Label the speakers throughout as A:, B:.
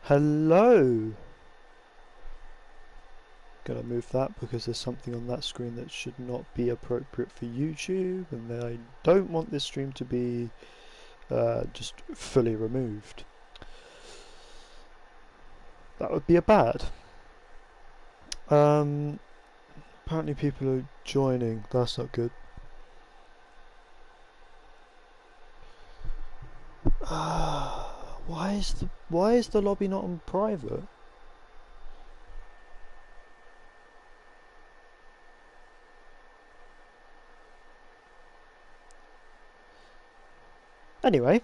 A: Hello! Gonna move that because there's something on that screen that should not be appropriate for YouTube, and I don't want this stream to be just fully removed. That would be a bad. Apparently people are joining. That's not good. Why is the lobby not on private? Anyway,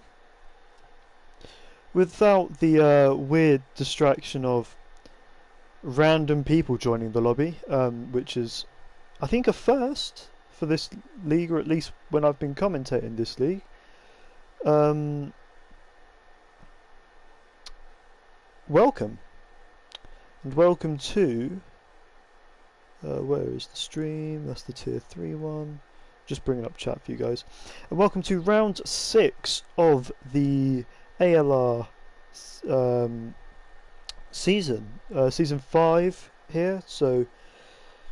A: without the weird distraction of random people joining the lobby, which is, I think, a first for this league, or at least when I've been commentating this league. Welcome, and welcome to, where is the stream? That's the tier 3 one. Just bringing up chat for you guys. And welcome to round 6 of the ALR season 5 here. So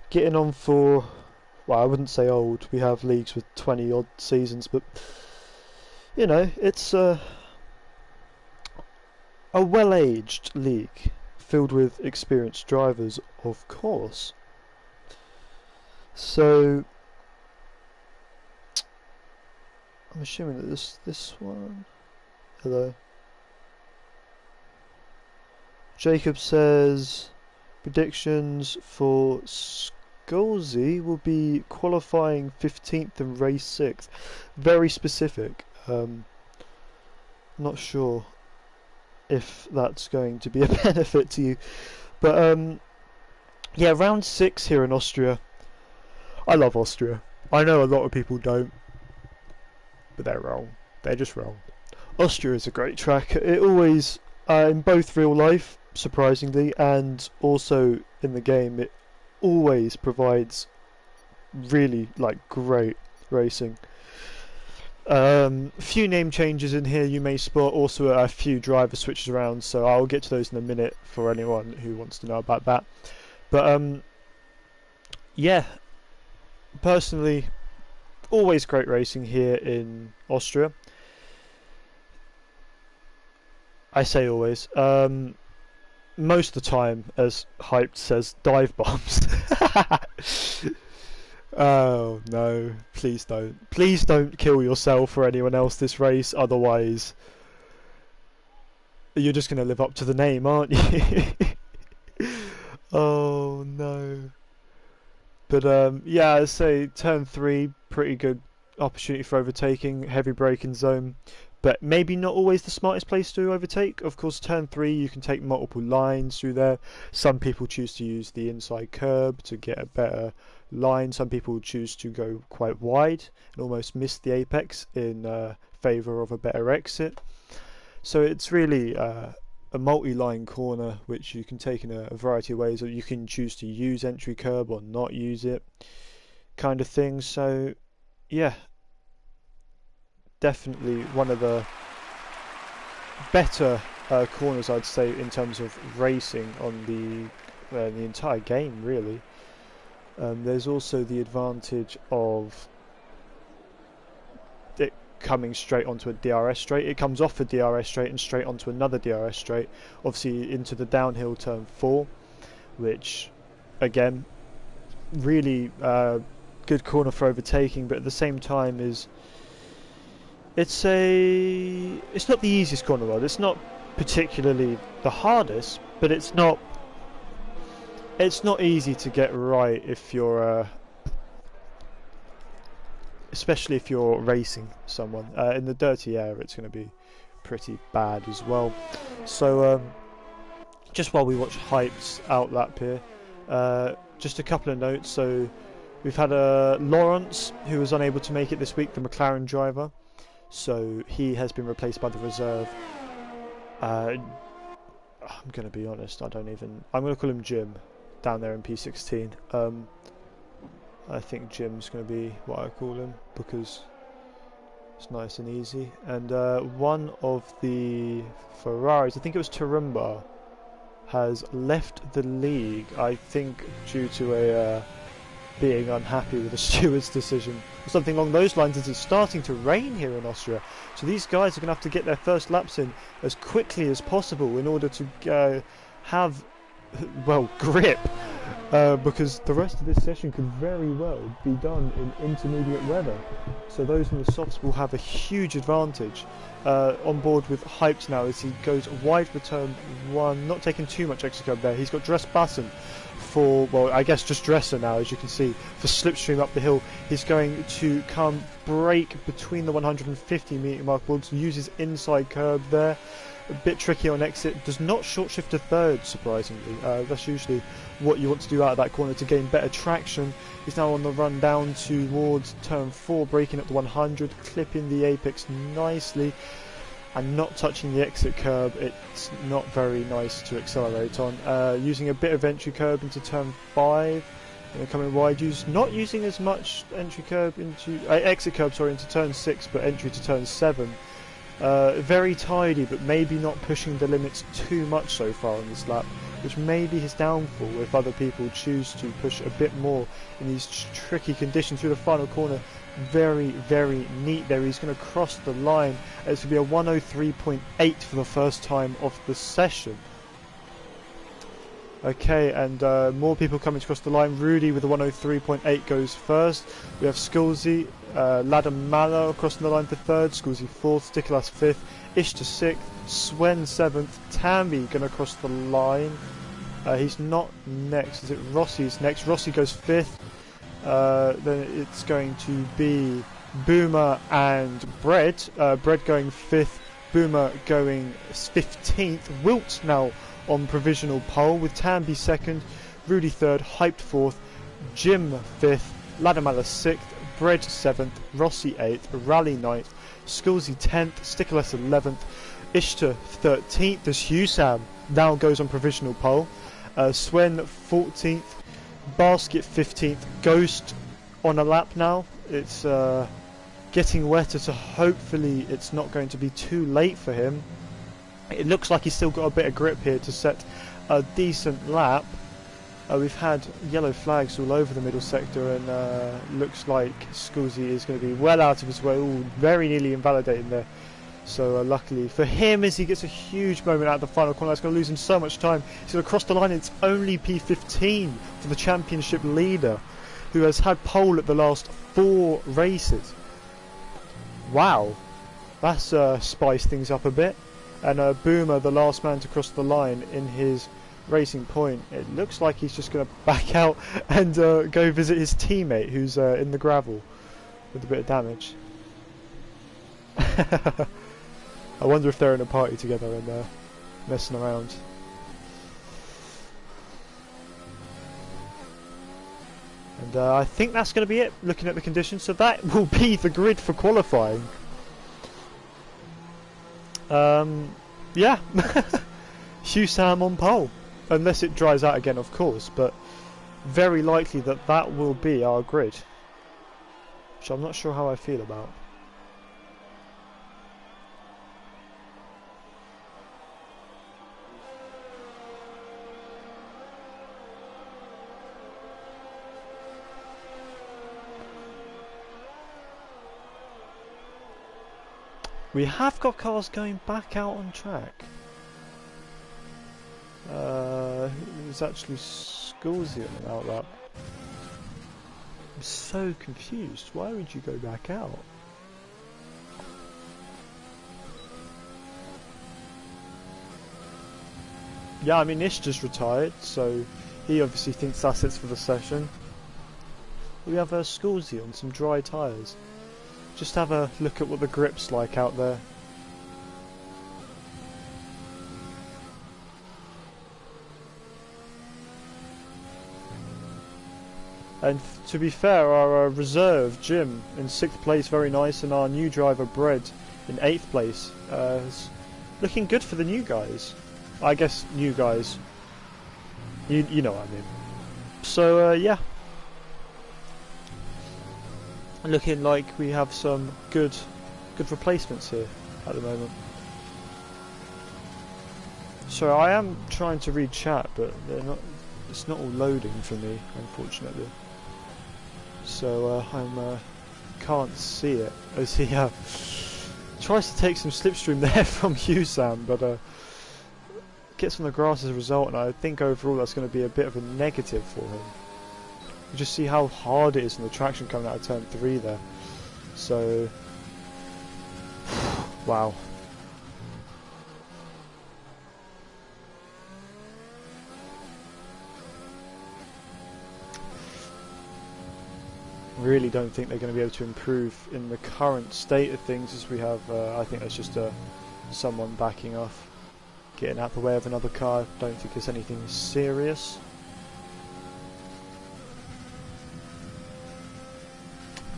A: getting on for, well, I wouldn't say old. We have leagues with 20 odd seasons, but you know, it's a well-aged league filled with experienced drivers, of course. So I'm assuming that this one. Hello. Jacob says predictions for Skolzy will be qualifying 15th and race 6th. Very specific. Not sure if that's going to be a benefit to you, but yeah, round 6 here in Austria. I love Austria. I know a lot of people don't, but they're wrong. They're just wrong. Austria is a great track. It always, in both real life, surprisingly, and also in the game, it always provides really great racing. Few name changes in here you may spot, also a few driver switches around, so I'll get to those in a minute for anyone who wants to know about that. But yeah, personally, always great racing here in Austria. I say always. Most of the time, as Hyped says, dive bombs. Oh no, please don't. Please don't kill yourself or anyone else this race, otherwise you're just going to live up to the name, aren't you? Oh no. But yeah, I'd say turn 3, pretty good opportunity for overtaking, heavy braking zone, but maybe not always the smartest place to overtake. Of course, turn 3 you can take multiple lines through there. Some people choose to use the inside curb to get a better line. Some people choose to go quite wide and almost miss the apex in favour of a better exit. So it's really a multi-line corner which you can take in a variety of ways, or you can choose to use entry curb or not use it, kind of thing. So yeah, definitely one of the better corners, I'd say, in terms of racing on the entire game, really. There's also the advantage of it coming straight onto a DRS straight. It comes off a DRS straight and straight onto another DRS straight, obviously into the downhill turn 4, which again, really good corner for overtaking, but at the same time it's not the easiest corner in the world. It's not particularly the hardest, but it's not easy to get right if you're especially if you're racing someone. In the dirty air it's going to be pretty bad as well. So just while we watch Hype's outlap here, just a couple of notes. So we've had Lawrence, who was unable to make it this week, the McLaren driver, so he has been replaced by the reserve. I'm going to be honest, I'm going to call him Jim down there in P16. I think Jim's going to be what I call him because it's nice and easy. And one of the Ferraris, I think it was Tarumba, has left the league, I think due to a being unhappy with the steward's decision or something along those lines, as it's starting to rain here in Austria. So these guys are going to have to get their first laps in as quickly as possible in order to have, well, grip, because the rest of this session could very well be done in intermediate weather. So those in the softs will have a huge advantage. On board with Hyped now as he goes wide for turn 1, not taking too much extra curb there. He's got Dress Button for, well, I guess just Dresser now, as you can see, for Slipstream up the hill. He's going to come brake between the 150 metre mark, will use his inside curb there. A bit tricky on exit, does not short shift to third, surprisingly. That's usually what you want to do out of that corner to gain better traction. He's now on the run down towards turn 4, braking at the 100, clipping the apex nicely and not touching the exit curb. It's not very nice to accelerate on. Using a bit of entry curb into turn 5, coming wide, not using as much entry curb into exit curb, sorry, into turn 6, but entry to turn 7. Very tidy, but maybe not pushing the limits too much so far on this lap, which may be his downfall if other people choose to push a bit more in these tricky conditions through the final corner. Very, very neat there. He's going to cross the line. It's going to be a 103.8 for the first time of the session. Okay, and more people coming across the line. Rudy with the 103.8 goes first. We have Skulzy, Ladamala crossing the line for third, Skulzy fourth, Stikolas fifth, Ishta sixth, Swen 7th, Tambi going to cross the line. He's not next, is it? Rossi's next. Rossi goes 5th. Then it's going to be Boomer and Bread. Bread going 5th, Boomer going 15th. Wilt now on provisional pole with Tambi 2nd, Rudy 3rd, Hyped 4th, Jim 5th, Ladamala 6th, Bread 7th, Rossi 8th, Rally 9th, Skulzy 10th, Stikolas 11th, Ishta 13th as Husam now goes on provisional pole, Swen 14th, Basket 15th, Ghost on a lap now. It's getting wetter, so hopefully it's not going to be too late for him. It looks like he's still got a bit of grip here to set a decent lap. We've had yellow flags all over the middle sector, and looks like Skulzy is going to be well out of his way. Ooh, very nearly invalidating there. So luckily for him, as he gets a huge moment out of the final corner, that's going to lose him so much time. He's going to cross the line. It's only P15 for the championship leader, who has had pole at the last 4 races. Wow, that's spiced things up a bit. And Boomer, the last man to cross the line in his racing point, it looks like he's just going to back out and go visit his teammate who's in the gravel with a bit of damage. I wonder if they're in a party together and messing around. And I think that's going to be it, looking at the conditions. So that will be the grid for qualifying. Yeah, Husam on pole, unless it dries out again, of course, but very likely that that will be our grid, which I'm not sure how I feel about. We have got cars going back out on track. It's actually Skulzy on an outlap. I'm so confused. Why would you go back out? Yeah, I mean, Ish just retired, so he obviously thinks that's it for the session. We have a Skulzy on some dry tyres. Just have a look at what the grip's like out there. And to be fair, our reserve, Jim, in 6th place, very nice, and our new driver, Bread, in 8th place. Is looking good for the new guys. I guess new guys. You know what I mean. So, yeah. Looking like we have some good replacements here at the moment. So I am trying to read chat, but they're not. It's not all loading for me, unfortunately. So I'm can't see it as he tries to take some slipstream there from you, Sam, but gets on the grass as a result, and I think overall that's going to be a bit of a negative for him. You just see how hard it is on the traction coming out of turn 3 there. So, wow. Really don't think they're going to be able to improve in the current state of things as we have. I think that's just someone backing off, getting out the way of another car. Don't think it's anything serious.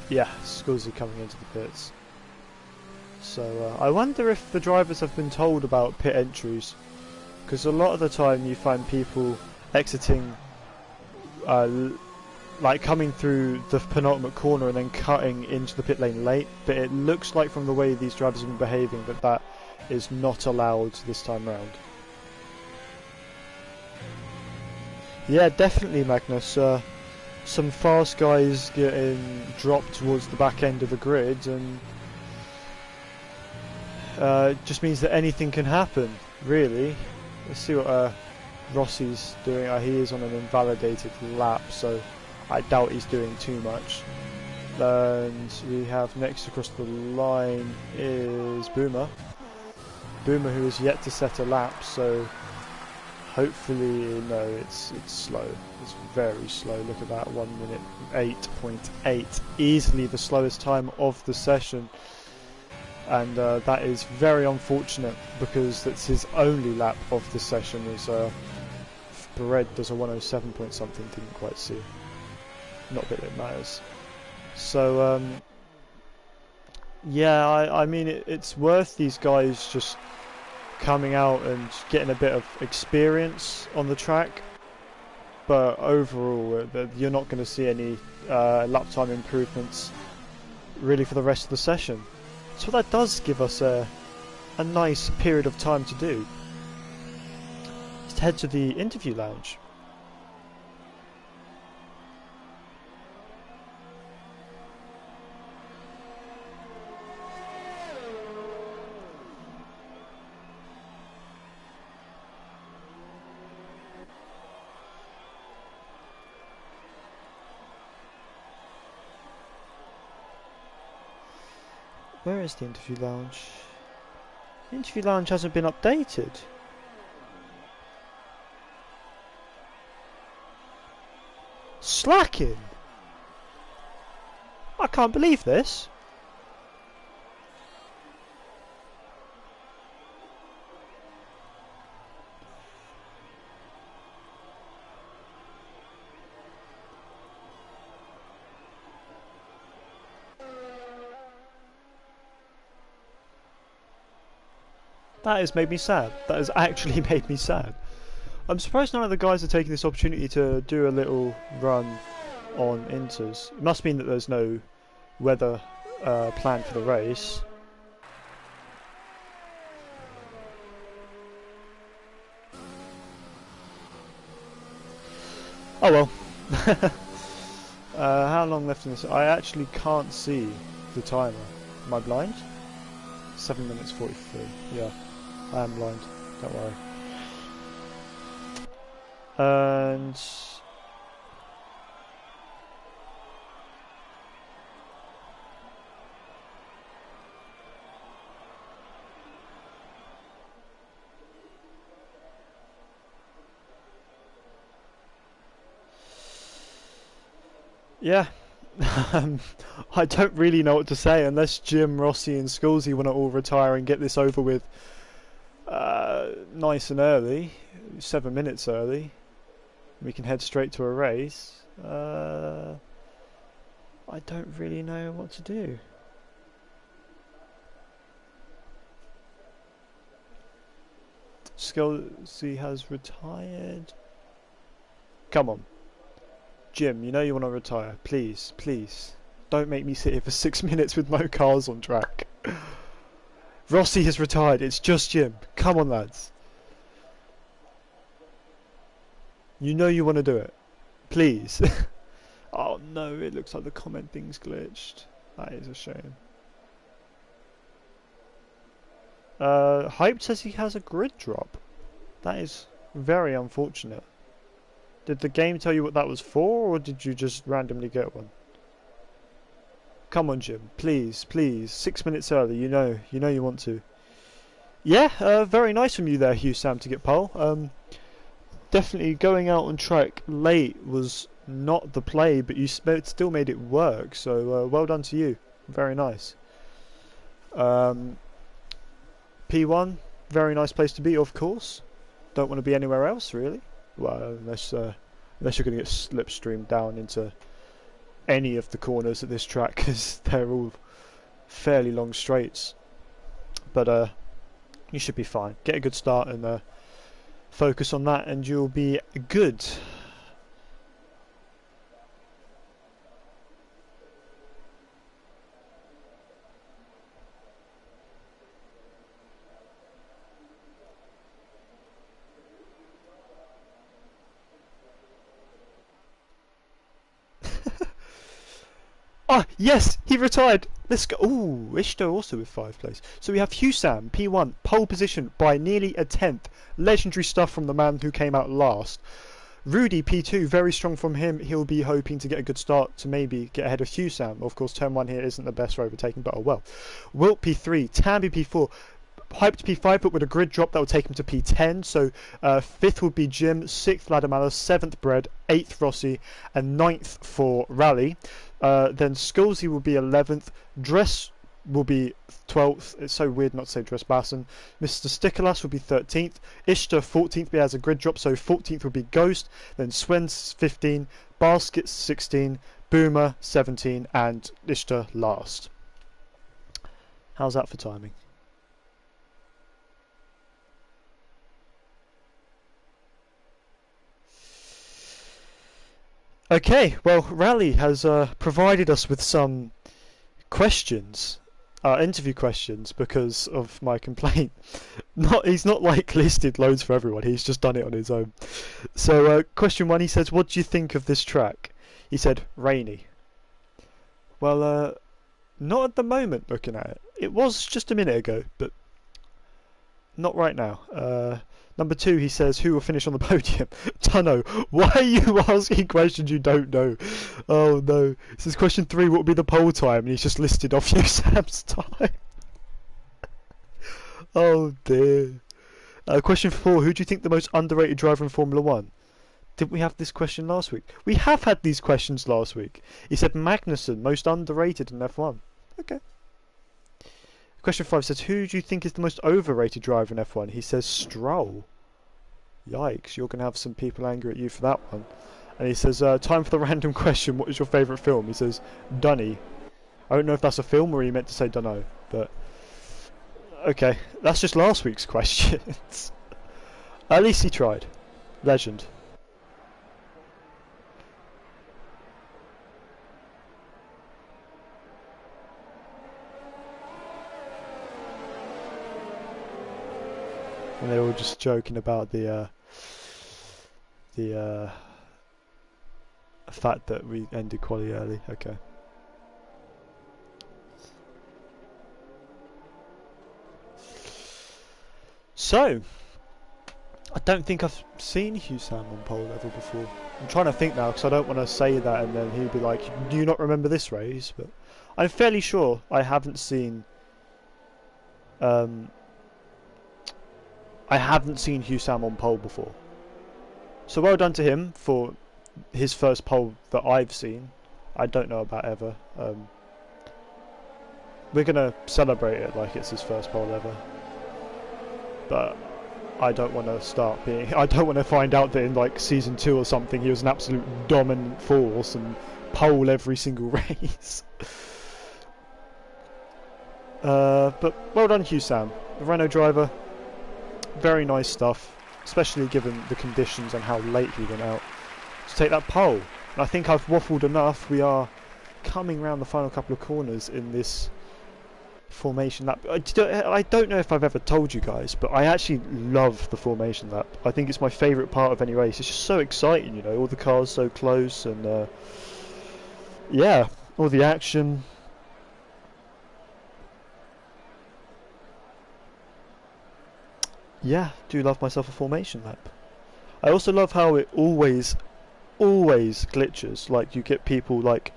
A: Yeah, Scusi coming into the pits. So I wonder if the drivers have been told about pit entries, because a lot of the time you find people exiting like coming through the penultimate corner and then cutting into the pit lane late, but it looks like from the way these drivers have been behaving that that is not allowed this time round. Yeah, definitely, Magnus. Some fast guys getting dropped towards the back end of the grid, and it just means that anything can happen, really. Let's see what Rossi's doing. He is on an invalidated lap, so I doubt he's doing too much. And we have next across the line is Boomer. Boomer, who is yet to set a lap, so hopefully, no, it's slow. It's very slow. Look at that, 1 minute 8.8, easily the slowest time of the session. And that is very unfortunate because that's his only lap of the session. As Bered does a 107 point something, didn't quite see. Not that it matters. So yeah, I mean it's worth these guys just coming out and getting a bit of experience on the track, but overall you're not going to see any lap time improvements really for the rest of the session. So that does give us a nice period of time to do. Let's head to the interview lounge. Where is the interview lounge? The interview lounge hasn't been updated. Slacking! I can't believe this. That has made me sad. That has actually made me sad. I'm surprised none of the guys are taking this opportunity to do a little run on inters. It must mean that there's no weather planned for the race. Oh well. How long left in this? I actually can't see the timer. Am I blind? 7 minutes 43. Yeah, I am blind. Don't worry. And yeah, I don't really know what to say unless Jim, Rossi and Scusi want to all retire and get this over with nice and early, 7 minutes early. We can head straight to a race. I don't really know what to do. Scusi has retired. Come on. Jim, you know you want to retire. Please, please. Don't make me sit here for 6 minutes with no cars on track. Rossi has retired. It's just Jim. Come on, lads. You know you want to do it. Please. Oh no, it looks like the comment thing's glitched. That is a shame. Hype says he has a grid drop. That is very unfortunate. Did the game tell you what that was for, or did you just randomly get one? Come on, Jim. Please, please. 6 minutes early. You know you want to. Yeah, very nice from you there, Hugh Sam, to get pole. Definitely going out on track late was not the play, but you still made it work. So well done to you. Very nice. P1, very nice place to be, of course. Don't want to be anywhere else, really. Well, unless you're going to get slipstreamed down into any of the corners at this track, because they're all fairly long straights. But you should be fine. Get a good start and focus on that, and you'll be good. Ah, yes, he retired. Let's go. Ooh, Ishto also with 5th place. So we have Husam, P1, pole position by nearly a 10th. Legendary stuff from the man who came out last. Rudy, P2, very strong from him. He'll be hoping to get a good start to maybe get ahead of Husam. Of course, turn 1 here isn't the best for overtaking, but oh well. Wilt, P3, Tambi, P4. Hyped P5, but with a grid drop that will take him to P10. So 5th would be Jim, 6th Ladamala, 7th Bread, 8th Rossi, and 9th for Rally. Then Skulsy will be 11th. Dress will be 12th. It's so weird not to say Dress Basson. Mr. Stickerlass will be 13th. Ishtar 14th, but he has a grid drop, so 14th will be Ghost. Then Swen's 15, Baskets 16, Boomer 17, and Ishtar last. How's that for timing? Okay, well, Rally has provided us with some questions, interview questions, because of my complaint. He's not like listed loads for everyone. He's just done it on his own. So, question 1, he says, "What do you think of this track?" He said, "Rainy." Well, not at the moment. Looking at it, it was just a minute ago, but not right now. Number 2, he says, "Who will finish on the podium?" Dunno. Why are you asking questions you don't know? Oh no. This is question 3, what will be the pole time? And he's just listed off you Sam's time. Oh dear. Question 4, who do you think the most underrated driver in Formula 1? Didn't we have this question last week? We have had these questions last week. He said Magnussen, most underrated in F1. Okay. Question 5 says, who do you think is the most overrated driver in F1? He says Stroll. Yikes, you're going to have some people angry at you for that one. And he says, time for the random question, what is your favourite film? He says, Dunny. I don't know if that's a film or he meant to say dunno, but... Okay, that's just last week's questions. At least he tried. Legend. And they were just joking about the fact that we ended quali early. Okay. So, I don't think I've seen Hugh Sam on pole level before. I'm trying to think now because I don't want to say that and then he'd be like, "Do you not remember this race?" But I'm fairly sure I haven't seen. I haven't seen Hugh Sam on pole before. So well done to him for his first pole that I've seen. I don't know about ever. We're gonna celebrate it like it's his first pole ever. But I don't want to start being. I don't want to find out that in like season 2 or something he was an absolute dominant force and pole every single race. But well done, Hugh Sam, the Renault driver. Very nice stuff, especially given the conditions and how late he went out to take that pole. And I think I've waffled enough. We are coming round the final couple of corners in this formation lap. I don't know if I've ever told you guys, but I actually love the formation lap. I think it's my favourite part of any race. It's just so exciting, you know, all the cars so close, and yeah, all the action. Yeah, do love myself a formation lap. I also love how it always glitches. Like, you get people like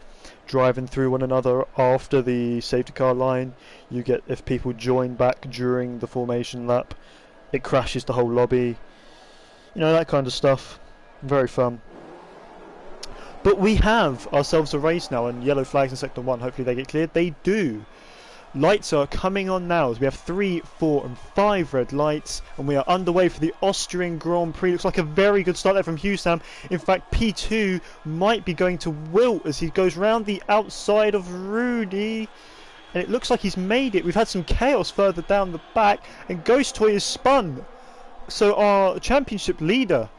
A: driving through one another after the safety car line. You get, if people join back during the formation lap, it crashes the whole lobby. You know, that kind of stuff. Very fun. But we have ourselves a race now, and yellow flags in sector 1. Hopefully they get cleared. They do. Lights are coming on now as we have 3, 4 and 5 red lights, and we are underway for the Austrian Grand Prix. Looks like a very good start there from Husam. In fact, P2 might be going to wilt as he goes round the outside of Rudy, and it looks like he's made it. We've had some chaos further down the back, and Ghost Toy is spun. So our championship leader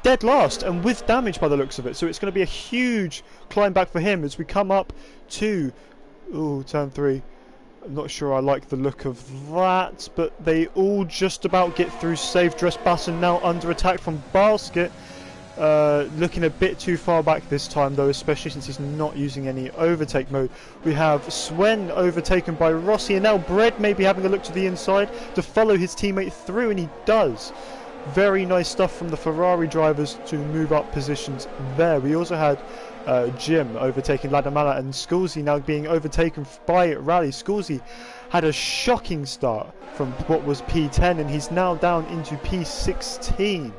A: dead last and with damage by the looks of it, so it's going to be a huge climb back for him as we come up to turn 3. I'm not sure I like the look of that, but they all just about get through. Safe dress Basson now under attack from Basket, looking a bit too far back this time though, especially since he's not using any overtake mode. We have Swen overtaken by Rossi, and now Bread may be having a look to the inside to follow his teammate through, and he does. Very nice stuff from the Ferrari drivers to move up positions there. We also had Jim overtaking Ladamala, and Sculzy now being overtaken by Rally. Sculzy had a shocking start from what was P10, and he's now down into P16.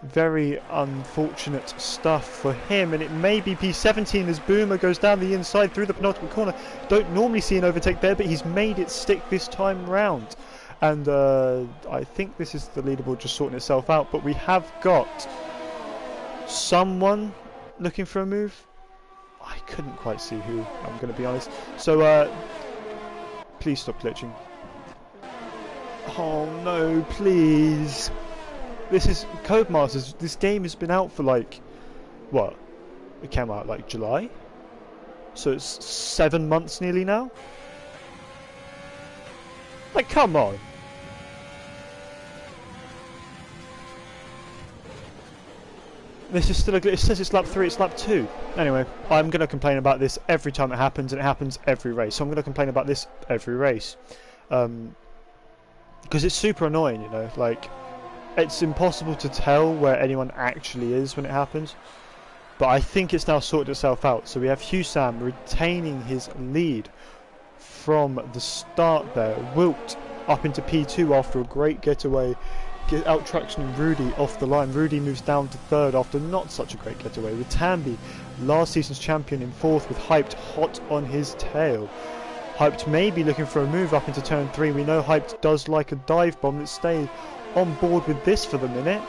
A: Very unfortunate stuff for him, and it may be P17 as Boomer goes down the inside through the penultimate corner. Don't normally see an overtake there, but he's made it stick this time round. And I think this is the leaderboard just sorting itself out, but we have got someone looking for a move. I couldn't quite see who, I'm going to be honest. So please stop glitching. Oh no, please. This is Codemasters. This game has been out for like, what? It came out like July? So it's 7 months nearly now? Like, come on. This is still a glitch. It says it's lap 3, it's lap 2. Anyway, I'm going to complain about this every time it happens, and it happens every race. So I'm going to complain about this every race. Because it's super annoying, you know. Like, it's impossible to tell where anyone actually is when it happens. But I think it's now sorted itself out. So we have Husam retaining his lead from the start there. Wilt up into P2 after a great getaway, out traction Rudy off the line. Rudy moves down to 3rd after not such a great getaway, with Tambi, last season's champion, in 4th with Hyped hot on his tail. Hyped may be looking for a move up into turn 3. We know Hyped does like a dive bomb. Let's stay on board with this for the minute,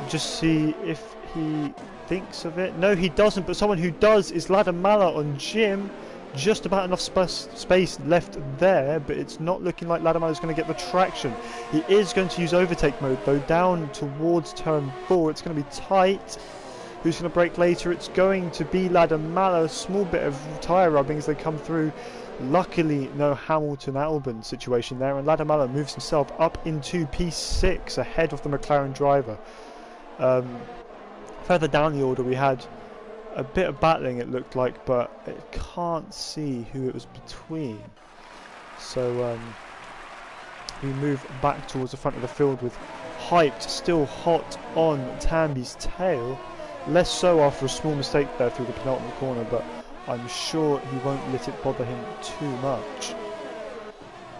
A: just see if he thinks of it. No, he doesn't, but someone who does is Ladamala on Jim. Just about enough space left there, but it's not looking like Ladamala is going to get the traction. He is going to use overtake mode though, down towards turn 4. It's going to be tight. Who's going to brake later? It's going to be Ladamala. A small bit of tyre rubbing as they come through. Luckily, no Hamilton-Albon situation there, and Ladamala moves himself up into P6 ahead of the McLaren driver. Further down the order we had a bit of battling, it looked like, but it can't see who it was between. So we move back towards the front of the field with Hyped still hot on Tambi's tail. Less so after a small mistake there through the penultimate corner, but I'm sure he won't let it bother him too much.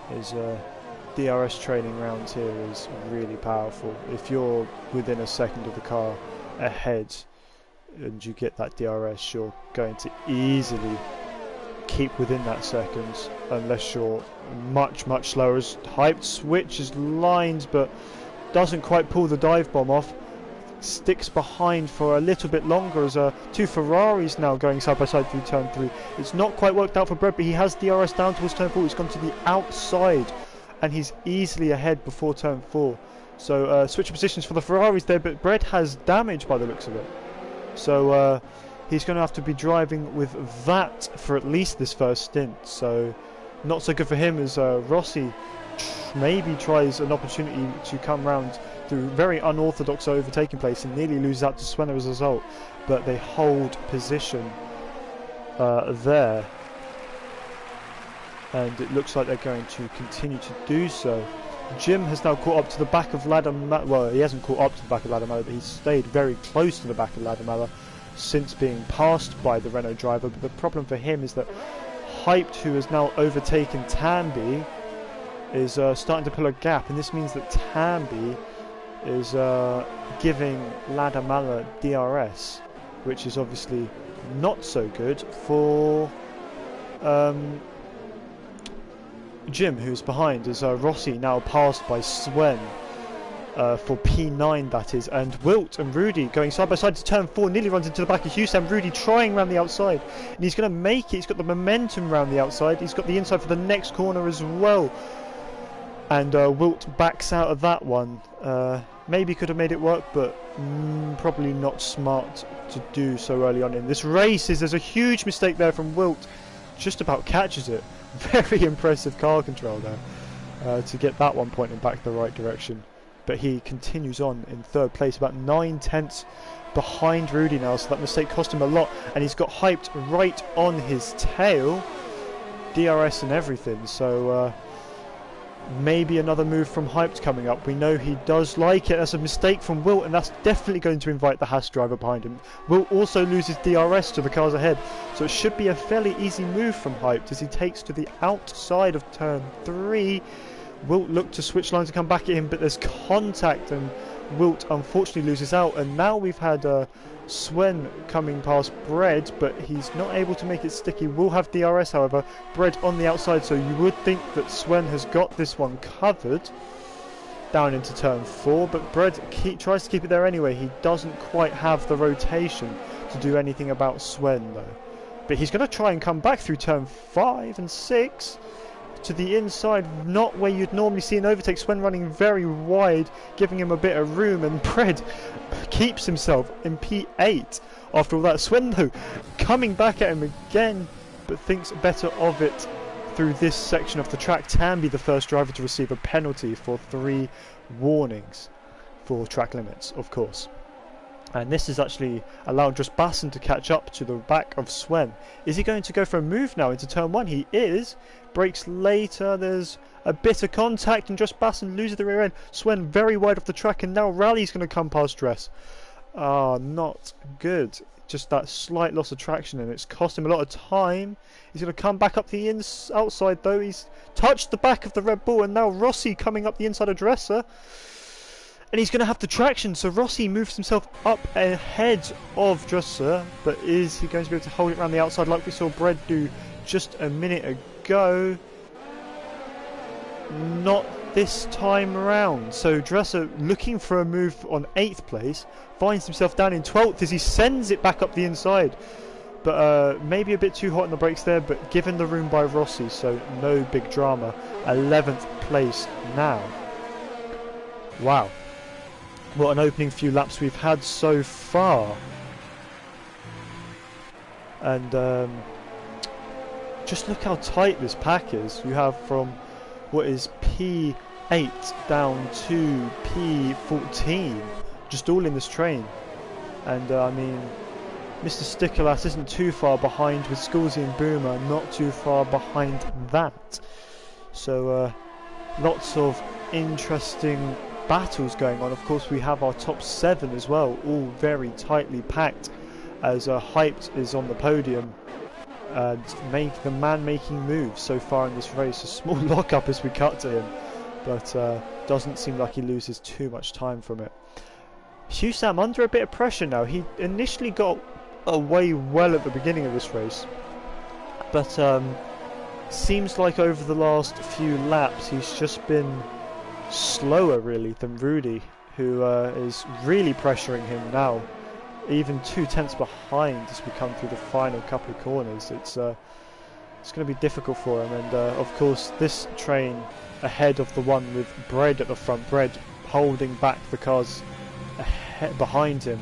A: His DRS training round here is really powerful. If you're within a second of the car ahead and you get that DRS, you're going to easily keep within that second, unless you're much slower. As Hyped switches lines but doesn't quite pull the dive bomb off, sticks behind for a little bit longer as two Ferraris now going side by side through turn 3. It's not quite worked out for Brett, but he has DRS down towards turn 4. He's gone to the outside and he's easily ahead before turn 4. So switch positions for the Ferraris there, but Brett has damage by the looks of it. So he's going to have to be driving with that for at least this first stint. So not so good for him as Rossi maybe tries an opportunity to come round through very unorthodox overtaking place and nearly loses out to Swen as a result, but they hold position there, and it looks like they're going to continue to do so. Jim has now caught up to the back of Ladamala. Well, he hasn't caught up to the back of Ladamala, but he's stayed very close to the back of Ladamala since being passed by the Renault driver. But the problem for him is that Hyped, who has now overtaken Tambi, is starting to pull a gap, and this means that Tambi is giving Ladamala DRS, which is obviously not so good for Jim, who's behind, as Rossi now passed by Swen for P9, that is, and Wilt and Rudy going side by side to turn 4, nearly runs into the back of Husam. Rudy trying round the outside, and he's going to make it. He's got the momentum round the outside, he's got the inside for the next corner as well, and Wilt backs out of that one. Maybe could have made it work, but probably not smart to do so early on in this race. There's a huge mistake there from Wilt, just about catches it. Very impressive car control there to get that one pointing back the right direction. But he continues on in third place, about 9/10 behind Rudy now, so that mistake cost him a lot, and he's got Hyped right on his tail, DRS and everything, so maybe another move from Hyped coming up. We know he does like it. That's a mistake from Wilt, and that's definitely going to invite the Haas driver behind him. Wilt also loses DRS to the cars ahead, so it should be a fairly easy move from Hyped as he takes to the outside of turn 3. Wilt looked to switch lines to come back at him, but there's contact, and Wilt unfortunately loses out. And now we've had Swen coming past Bread, but he's not able to make it sticky. Will have DRS, however. Bread on the outside, so you would think that Swen has got this one covered down into turn 4, but Bread tries to keep it there anyway. He doesn't quite have the rotation to do anything about Swen though, but he's going to try and come back through turn 5 and 6 to the inside, not where you'd normally see an overtake. Swen running very wide, giving him a bit of room, and Bread keeps himself in P8 after all that. Swen though coming back at him again, but thinks better of it through this section of the track. Tambi, the first driver to receive a penalty for 3 warnings for track limits, of course. And this has actually allowed just Basson to catch up to the back of Swen. Is he going to go for a move now into turn 1? He is. Brakes later. There's a bit of contact, and just Basson loses the rear end. Swen very wide off the track, and now Rally's going to come past Dress. Not good. Just that slight loss of traction, and it's cost him a lot of time. He's going to come back up the outside though. He's touched the back of the Red Bull, and now Rossi coming up the inside of Dresser. And he's going to have the traction, so Rossi moves himself up ahead of Dresser, but is he going to be able to hold it around the outside like we saw Bread do just a minute ago? Not this time around. So Dresser, looking for a move on 8th place, finds himself down in 12th as he sends it back up the inside. But maybe a bit too hot on the brakes there, but given the room by Rossi, so no big drama. 11th place now. Wow. What an opening few laps we've had so far. And just look how tight this pack is. You have from what is P8 down to P14, just all in this train. And I mean, Mr. Stickerlass isn't too far behind, with Scoolsy and Boomer not too far behind that. So lots of interesting battles going on. Of course, we have our top 7 as well, all very tightly packed, as Hyped is on the podium and the man making moves so far in this race. A small lockup as we cut to him, but doesn't seem like he loses too much time from it. Husam under a bit of pressure now. He initially got away well at the beginning of this race, but seems like over the last few laps he's just been slower really than Rudy, who is really pressuring him now, even 2/10 behind as we come through the final couple of corners. It's going to be difficult for him, and of course this train ahead of the one with Bread at the front, Bread holding back the cars behind him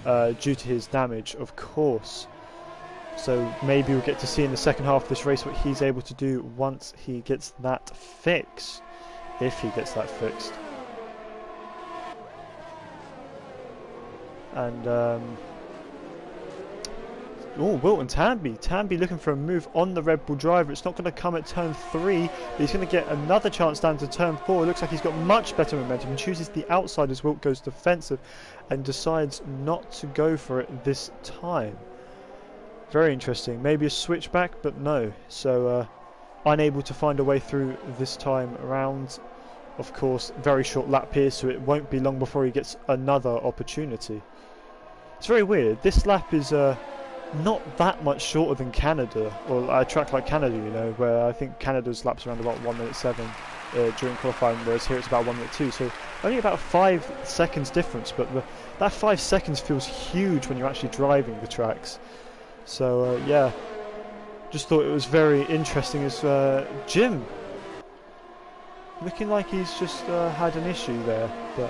A: due to his damage, of course. So maybe we'll get to see in the second half of this race what he's able to do once he gets that fixed. If he gets that fixed. And oh, Wilton Tanby looking for a move on the Red Bull driver. It's not going to come at turn 3, but he's going to get another chance down to turn 4. It looks like he's got much better momentum and chooses the outside as Wilt goes defensive and decides not to go for it this time. Very interesting. Maybe a switchback, but no. So unable to find a way through this time around. Of course, very short lap here, so it won't be long before he gets another opportunity. It's very weird. This lap is not that much shorter than Canada, or a track like Canada, you know, where I think Canada's laps around about 1:07 during qualifying, whereas here it's about 1:02. So only about 5 seconds difference, but that 5 seconds feels huge when you're actually driving the tracks. So yeah, just thought it was very interesting as Jim looking like he's just had an issue there, but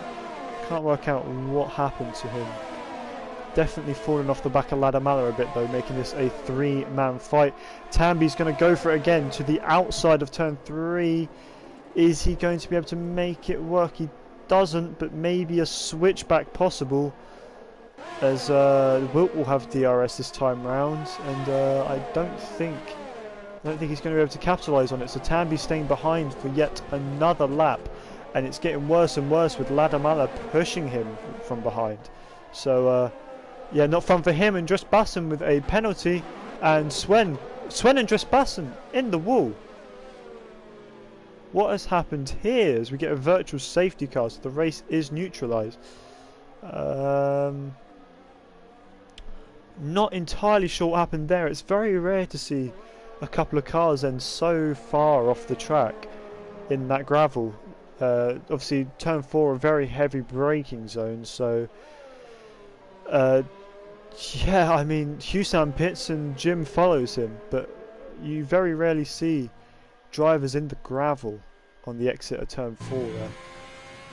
A: can't work out what happened to him. Definitely falling off the back of Ladamala a bit though, making this a 3-man fight. Tanby's going to go for it again to the outside of turn 3. Is he going to be able to make it work? He doesn't, but maybe a switchback possible, as Wilt will have DRS this time round, and I don't think he's going to be able to capitalise on it. So Tanby's staying behind for yet another lap, and it's getting worse and worse with Ladamala pushing him from behind. So yeah, not fun for him. And Dresbassen with a penalty, and Sven and Dresbassen in the wall. What has happened here as we get a virtual safety car, so the race is neutralised. Not entirely sure what happened there. It's very rare to see a couple of cars end so far off the track in that gravel. Obviously turn 4 a very heavy braking zone, so yeah, I mean Husam pits and Jim follows him, but you very rarely see drivers in the gravel on the exit of turn 4 there.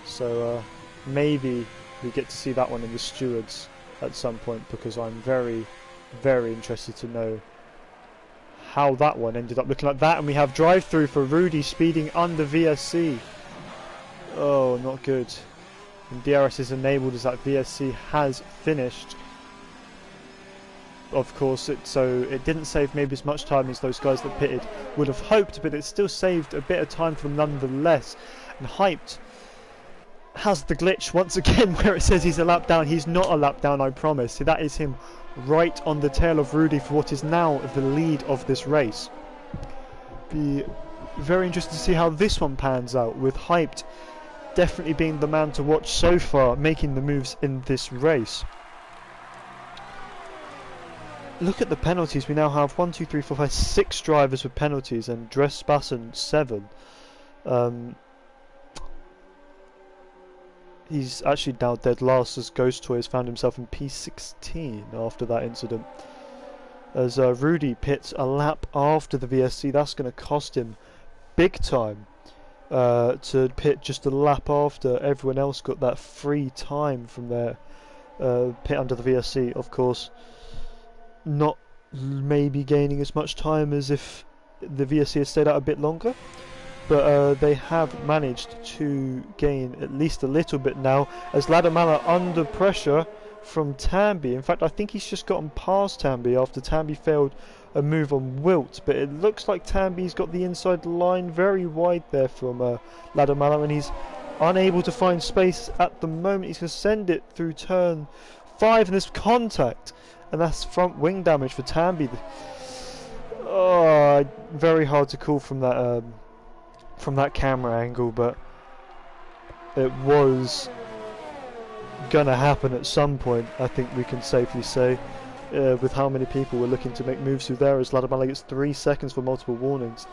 A: So maybe we get to see that one in the stewards at some point, because I'm very, very interested to know how that one ended up looking like that. And we have drive-through for Rudy speeding under VSC. Oh, not good. And DRS is enabled as that VSC has finished. Of course, so it didn't save maybe as much time as those guys that pitted would have hoped, but it still saved a bit of time for them nonetheless. And Hyped has the glitch once again where it says he's a lap down. He's not a lap down, I promise. See, that is him right on the tail of Rudy for what is now the lead of this race. Be very interested to see how this one pans out, with Hyped definitely being the man to watch so far, making the moves in this race. Look at the penalties. We now have 1, 2, 3, 4, 5, 6 drivers with penalties, and Dresbassen 7. He's actually now dead last, as Ghost Toy has found himself in P16 after that incident. As Rudy pits a lap after the VSC, that's going to cost him big time to pit just a lap after everyone else got that free time from their pit under the VSC. Of course, not maybe gaining as much time as if the VSC had stayed out a bit longer. But they have managed to gain at least a little bit now, as Ladamala under pressure from Tanby. In fact, I think he's just gotten past Tanby after Tanby failed a move on Wilt. But it looks like Tanby's got the inside line very wide there from Ladamala, and he's unable to find space at the moment. He's going to send it through turn 5, and there's contact, and that's front wing damage for Tanby. Oh, very hard to call from that camera angle, but it was gonna happen at some point, I think we can safely say, with how many people were looking to make moves through there, as Ladamala gets 3 seconds for multiple warnings,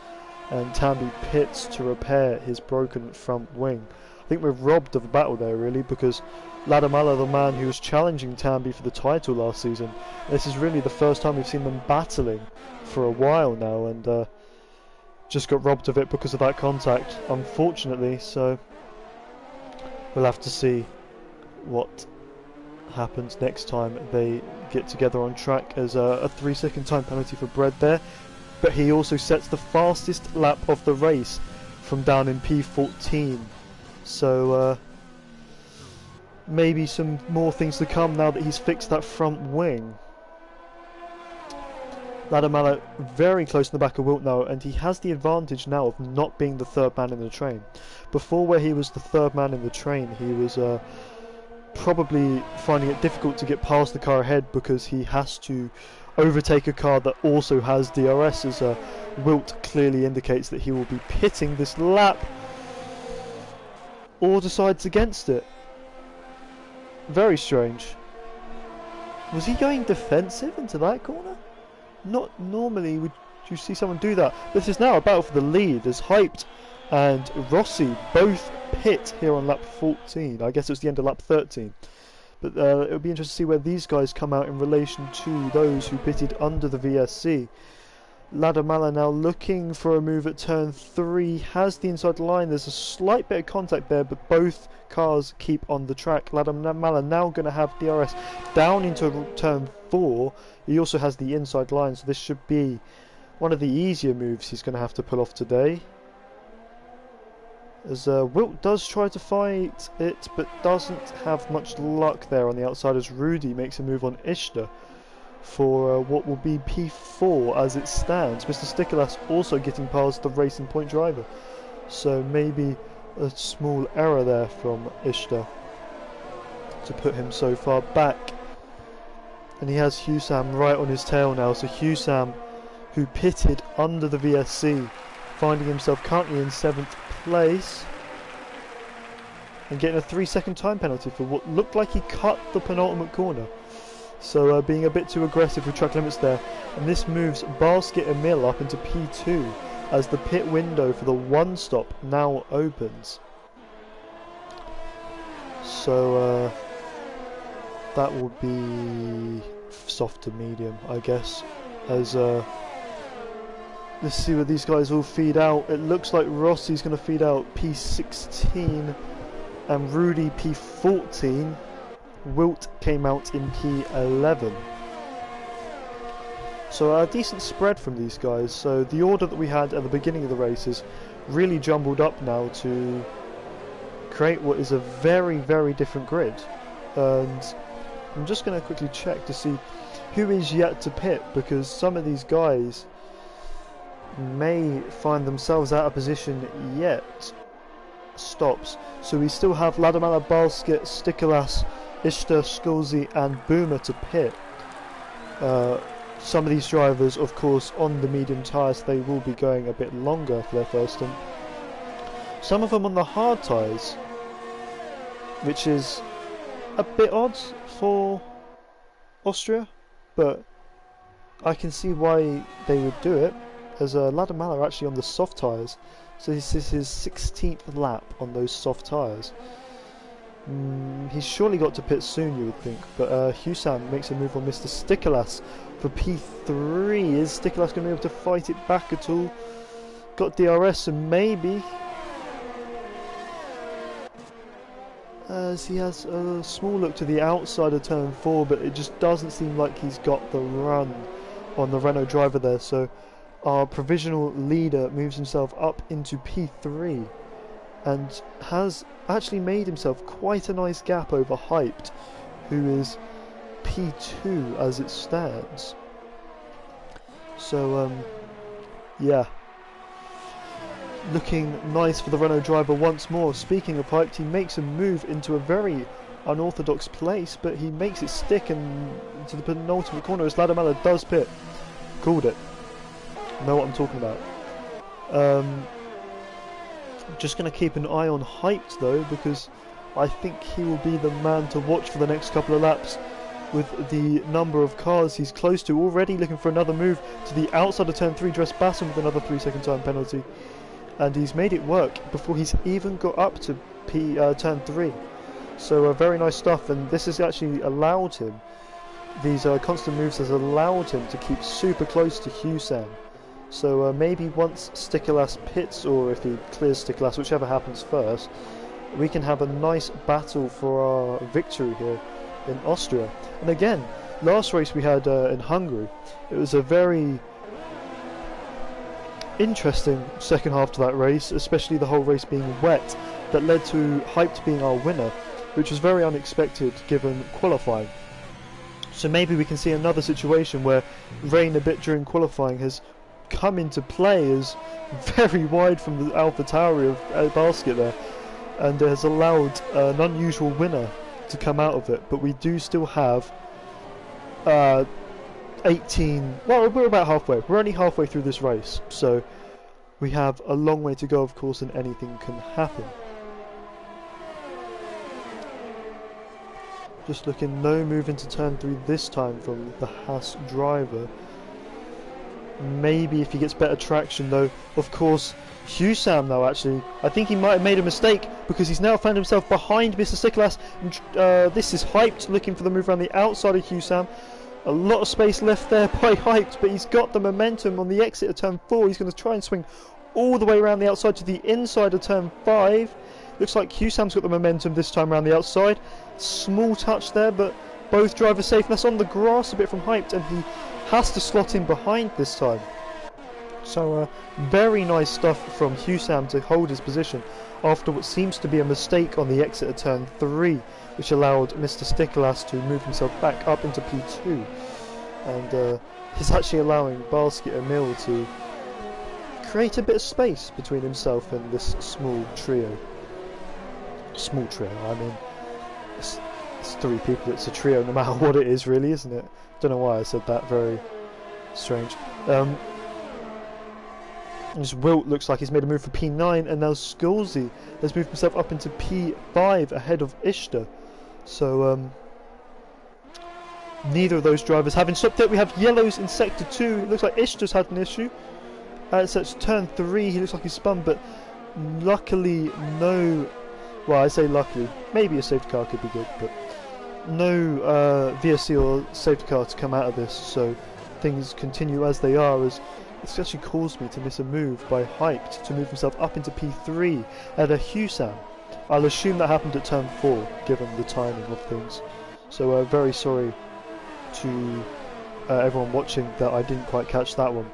A: and Tanby pits to repair his broken front wing. I think we're robbed of a battle there, really, because Ladamala, the man who was challenging Tanby for the title last season, this is really the first time we've seen them battling for a while now, and just got robbed of it because of that contact, unfortunately. So we'll have to see what happens next time they get together on track, as a 3-second time penalty for Bread there. But he also sets the fastest lap of the race from down in P14. So maybe some more things to come now that he's fixed that front wing. Ladamala very close in the back of Wilt now, and he has the advantage now of not being the third man in the train. Before, where he was the third man in the train, he was probably finding it difficult to get past the car ahead because he has to overtake a car that also has DRS, as Wilt clearly indicates that he will be pitting this lap or decides against it. Very strange. Was he going defensive into that corner? Not normally would you see someone do that. This is now a battle for the lead as Hyped and Rossi both pit here on lap 14. I guess it was the end of lap 13. But it'll be interesting to see where these guys come out in relation to those who pitted under the VSC. Ladamala now looking for a move at turn 3, has the inside line. There's a slight bit of contact there, but both cars keep on the track. Ladamala now going to have DRS down into turn 4. He also has the inside line, so this should be one of the easier moves he's going to have to pull off today. As Wilt does try to fight it, but doesn't have much luck there on the outside, as Rudy makes a move on Ishtar for what will be P4 as it stands. Mr. Stikolas also getting past the Racing Point driver, so maybe a small error there from Ishtar to put him so far back. And he has Husam right on his tail now, so Husam, who pitted under the VSC, finding himself currently in 7th place and getting a 3-second time penalty for what looked like he cut the penultimate corner. So being a bit too aggressive with track limits there, and this moves Basket Emil up into P2 as the pit window for the one stop now opens. So that will be soft to medium, I guess, as let's see where these guys all feed out. It looks like Rossi's going to feed out P16 and Rudy P14. Wilt came out in P11. So a decent spread from these guys. So the order that we had at the beginning of the race is really jumbled up now to create what is a very, very different grid. And I'm just going to quickly check to see who is yet to pit, because some of these guys may find themselves out of position yet. Stops. So we still have Ladamala, Basket, Stikolas, Ishtar, Skulzy and Boomer to pit. Some of these drivers, of course, on the medium tyres, they will be going a bit longer for their first stint. Some of them on the hard tyres, which is a bit odd for Austria, but I can see why they would do it, as Ladamala are actually on the soft tyres, so this is his 16th lap on those soft tyres. He's surely got to pit soon, you would think, but Husam makes a move on Mr. Stikolas for P3. Is Stikolas going to be able to fight it back at all? Got DRS, and maybe, as he has a small look to the outside of turn 4, but it just doesn't seem like he's got the run on the Renault driver there, so our provisional leader moves himself up into P3 and has actually made himself quite a nice gap over Hyped, who is P2 as it stands. So yeah, looking nice for the Renault driver once more. Speaking of Hyped, he makes a move into a very unorthodox place, but he makes it stick into the penultimate corner as Ladamala does pit. Called it. Know what I'm talking about. Just going to keep an eye on Hyped though, because I think he will be the man to watch for the next couple of laps with the number of cars he's close to. Already looking for another move to the outside of turn 3, Dressbassen with another 3-second time penalty, and he's made it work before he's even got up to turn 3. So very nice stuff, and this has actually allowed him, these constant moves has allowed him to keep super close to Husam. So maybe once Stikolas pits, or if he clears Stikolas, whichever happens first, we can have a nice battle for our victory here in Austria. And again, last race we had in Hungary, it was a very interesting second half to that race, especially the whole race being wet, that led to Hyped being our winner, which was very unexpected given qualifying. So maybe we can see another situation where rain a bit during qualifying has come into play as very wide from the AlphaTauri of basket there, and has allowed an unusual winner to come out of it. But we do still have 18, well, we're about halfway. We're only halfway through this race, so we have a long way to go, of course, and anything can happen. Just looking, no move into turn 3 this time from the Haas driver. Maybe if he gets better traction though. Of course, Husam now actually, I think he might have made a mistake because he's now found himself behind Mr. Stiklas. This is Hyped looking for the move around the outside of Husam. A lot of space left there by Hyped, but he's got the momentum on the exit of turn 4. He's going to try and swing all the way around the outside to the inside of turn 5. Looks like Husam's got the momentum this time around the outside. Small touch there, but both drivers safe. That's on the grass a bit from Hyped, and he has to slot in behind this time. So very nice stuff from Husam to hold his position after what seems to be a mistake on the exit of turn 3, which allowed Mr. Stiklas to move himself back up into P2. And he's actually allowing Basket Emil to create a bit of space between himself and this small trio. Small trio, I mean, it's 3 people, it's a trio no matter what it is really, isn't it? Don't know why I said that, very strange. As Wilt looks like he's made a move for P9, and now Skolzy has moved himself up into P5 ahead of Ishtar. So neither of those drivers having stopped it. We have yellows in sector 2. It looks like Ishtar's had an issue. It's turn 3, he looks like he's spun, but luckily no, well I say luckily, maybe a safety car could be good, but no VSC or safety car to come out of this, so things continue as they are, as it's actually caused me to miss a move by Hyped to move himself up into P3 at a Husam. I'll assume that happened at turn 4, given the timing of things. So very sorry to everyone watching that I didn't quite catch that one.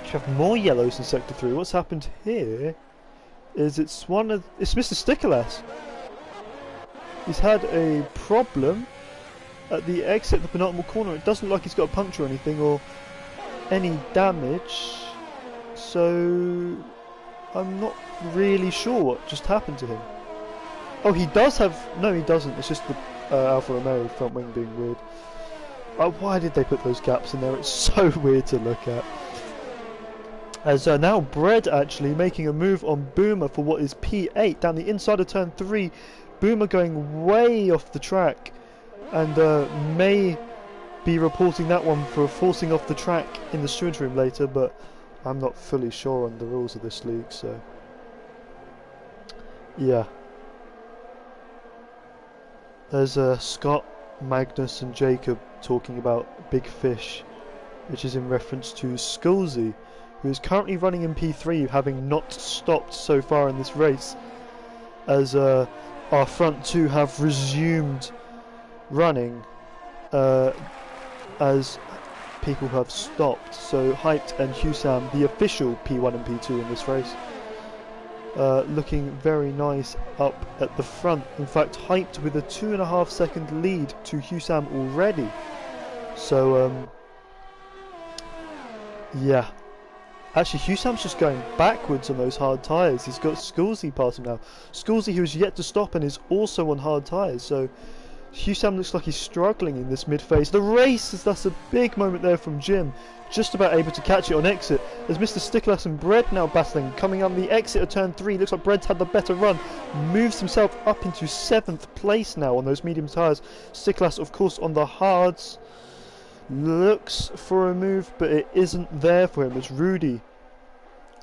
A: We have more yellows in sector 3. What's happened here is it's Mr. Stiklas. He's had a problem at the exit, the penultimate corner. It doesn't look like he's got a puncture or anything, or any damage, so I'm not really sure what just happened to him. Oh, he does have, no he doesn't, it's just the Alfa Romeo front wing being weird. Why did they put those gaps in there? It's so weird to look at. As now Bread actually making a move on Boomer for what is P8 down the inside of turn 3. Boomer going way off the track, and may be reporting that one for forcing off the track in the stewards room later, but I'm not fully sure on the rules of this league, so yeah. There's Scott, Magnus and Jacob talking about Big Fish, which is in reference to Skolzy, who is currently running in P3, having not stopped so far in this race, as our front 2 have resumed running as people have stopped. So Hyped and Husam, the official P1 and P2 in this race, looking very nice up at the front. In fact, Hyped with a 2.5 second lead to Husam already. So yeah, actually Husam's just going backwards on those hard tyres. He's got Skolzy past him now. Skolzy, who is yet to stop and is also on hard tyres, so Husam looks like he's struggling in this mid-phase. The race, that's a big moment there from Jim, just about able to catch it on exit, as Mr. Stiklas and Bread now battling, coming on the exit of turn 3. Looks like Bread's had the better run, moves himself up into 7th place now on those medium tyres. Stiklas, of course, on the hards, looks for a move, but it isn't there for him, as Rudy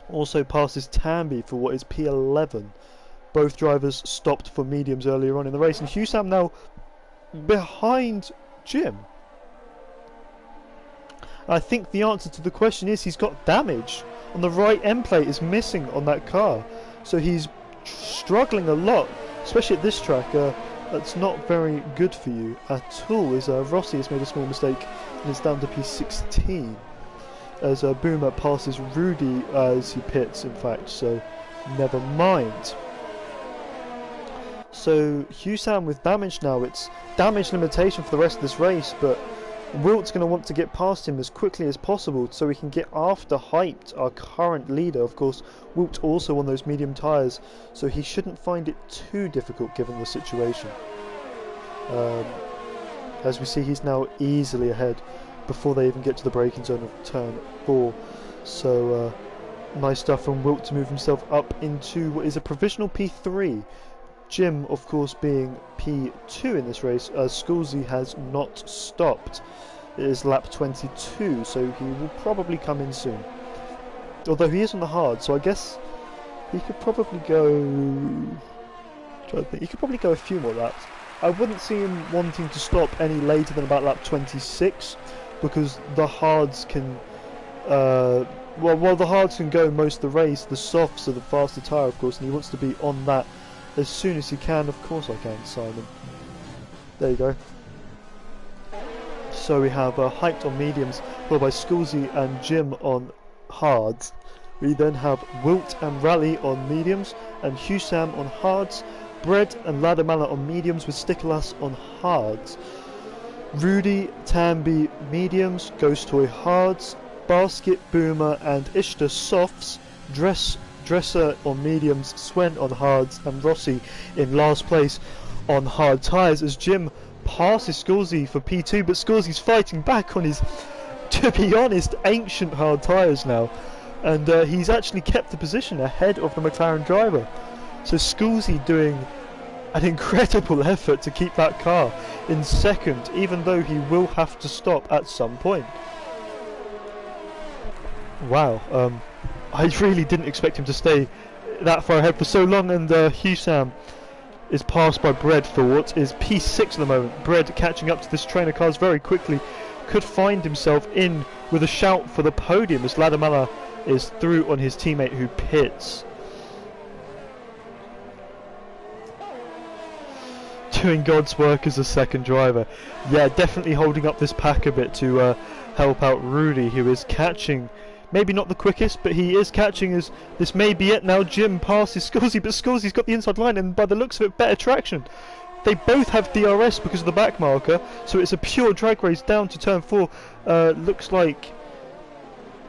A: also passes Tambi for what is P11. Both drivers stopped for mediums earlier on in the race, and Husam now behind Jim. I think the answer to the question is he's got damage on the right end plate, is missing on that car, so he's struggling a lot, especially at this track. That's not very good for you at all, as Rossi has made a small mistake and is down to P16. As Boomer passes Rudy as he pits, in fact, so never mind. So Husam with damage now. It's damage limitation for the rest of this race, but Wilt's going to want to get past him as quickly as possible so we can get after Hyped, our current leader. Of course, Wilt also on those medium tyres, so he shouldn't find it too difficult given the situation. As we see, he's now easily ahead before they even get to the braking zone of turn 4. So nice stuff from Wilt to move himself up into what is a provisional P3. Jim, of course, being P2 in this race, as Sculzy has not stopped. It is lap 22, so he will probably come in soon. Although he is on the hard, so I guess he could probably go... he could probably go a few more laps. I wouldn't see him wanting to stop any later than about lap 26, because the hards can... well, the hards can go most of the race. The softs are the faster tyre, of course, and he wants to be on that as soon as he can. Of course I can, Simon. There you go. So we have Hyped on mediums, followed by Sculzy and Jim on hards. We then have Wilt and Rally on mediums, and Husam on hards. Bread and Ladamala on mediums, with Stickerlass on hards. Rudy, Tambi mediums, Ghost Toy hards. Basket, Boomer and Ishtar softs. Dresser on mediums, Swen on hards, and Rossi in last place on hard tyres as Jim passes Sculzy for P2, but Sculzy's fighting back on his, to be honest, ancient hard tyres now, and he's actually kept the position ahead of the McLaren driver. So Sculzy doing an incredible effort to keep that car in second, even though he will have to stop at some point. Wow, I really didn't expect him to stay that far ahead for so long, and Husam is passed by Bread for what is P6 at the moment. Bread catching up to this train of cars very quickly, could find himself in with a shout for the podium as Ladamala is through on his teammate who pits. Doing God's work as a second driver. Yeah, definitely holding up this pack a bit to help out Rudy, who is catching. Maybe not the quickest, but he is catching as this may be it now. Jim passes Sculzy, but Sculzy's got the inside line, and by the looks of it, better traction. They both have DRS because of the back marker, so it's a pure drag race down to turn 4. Looks like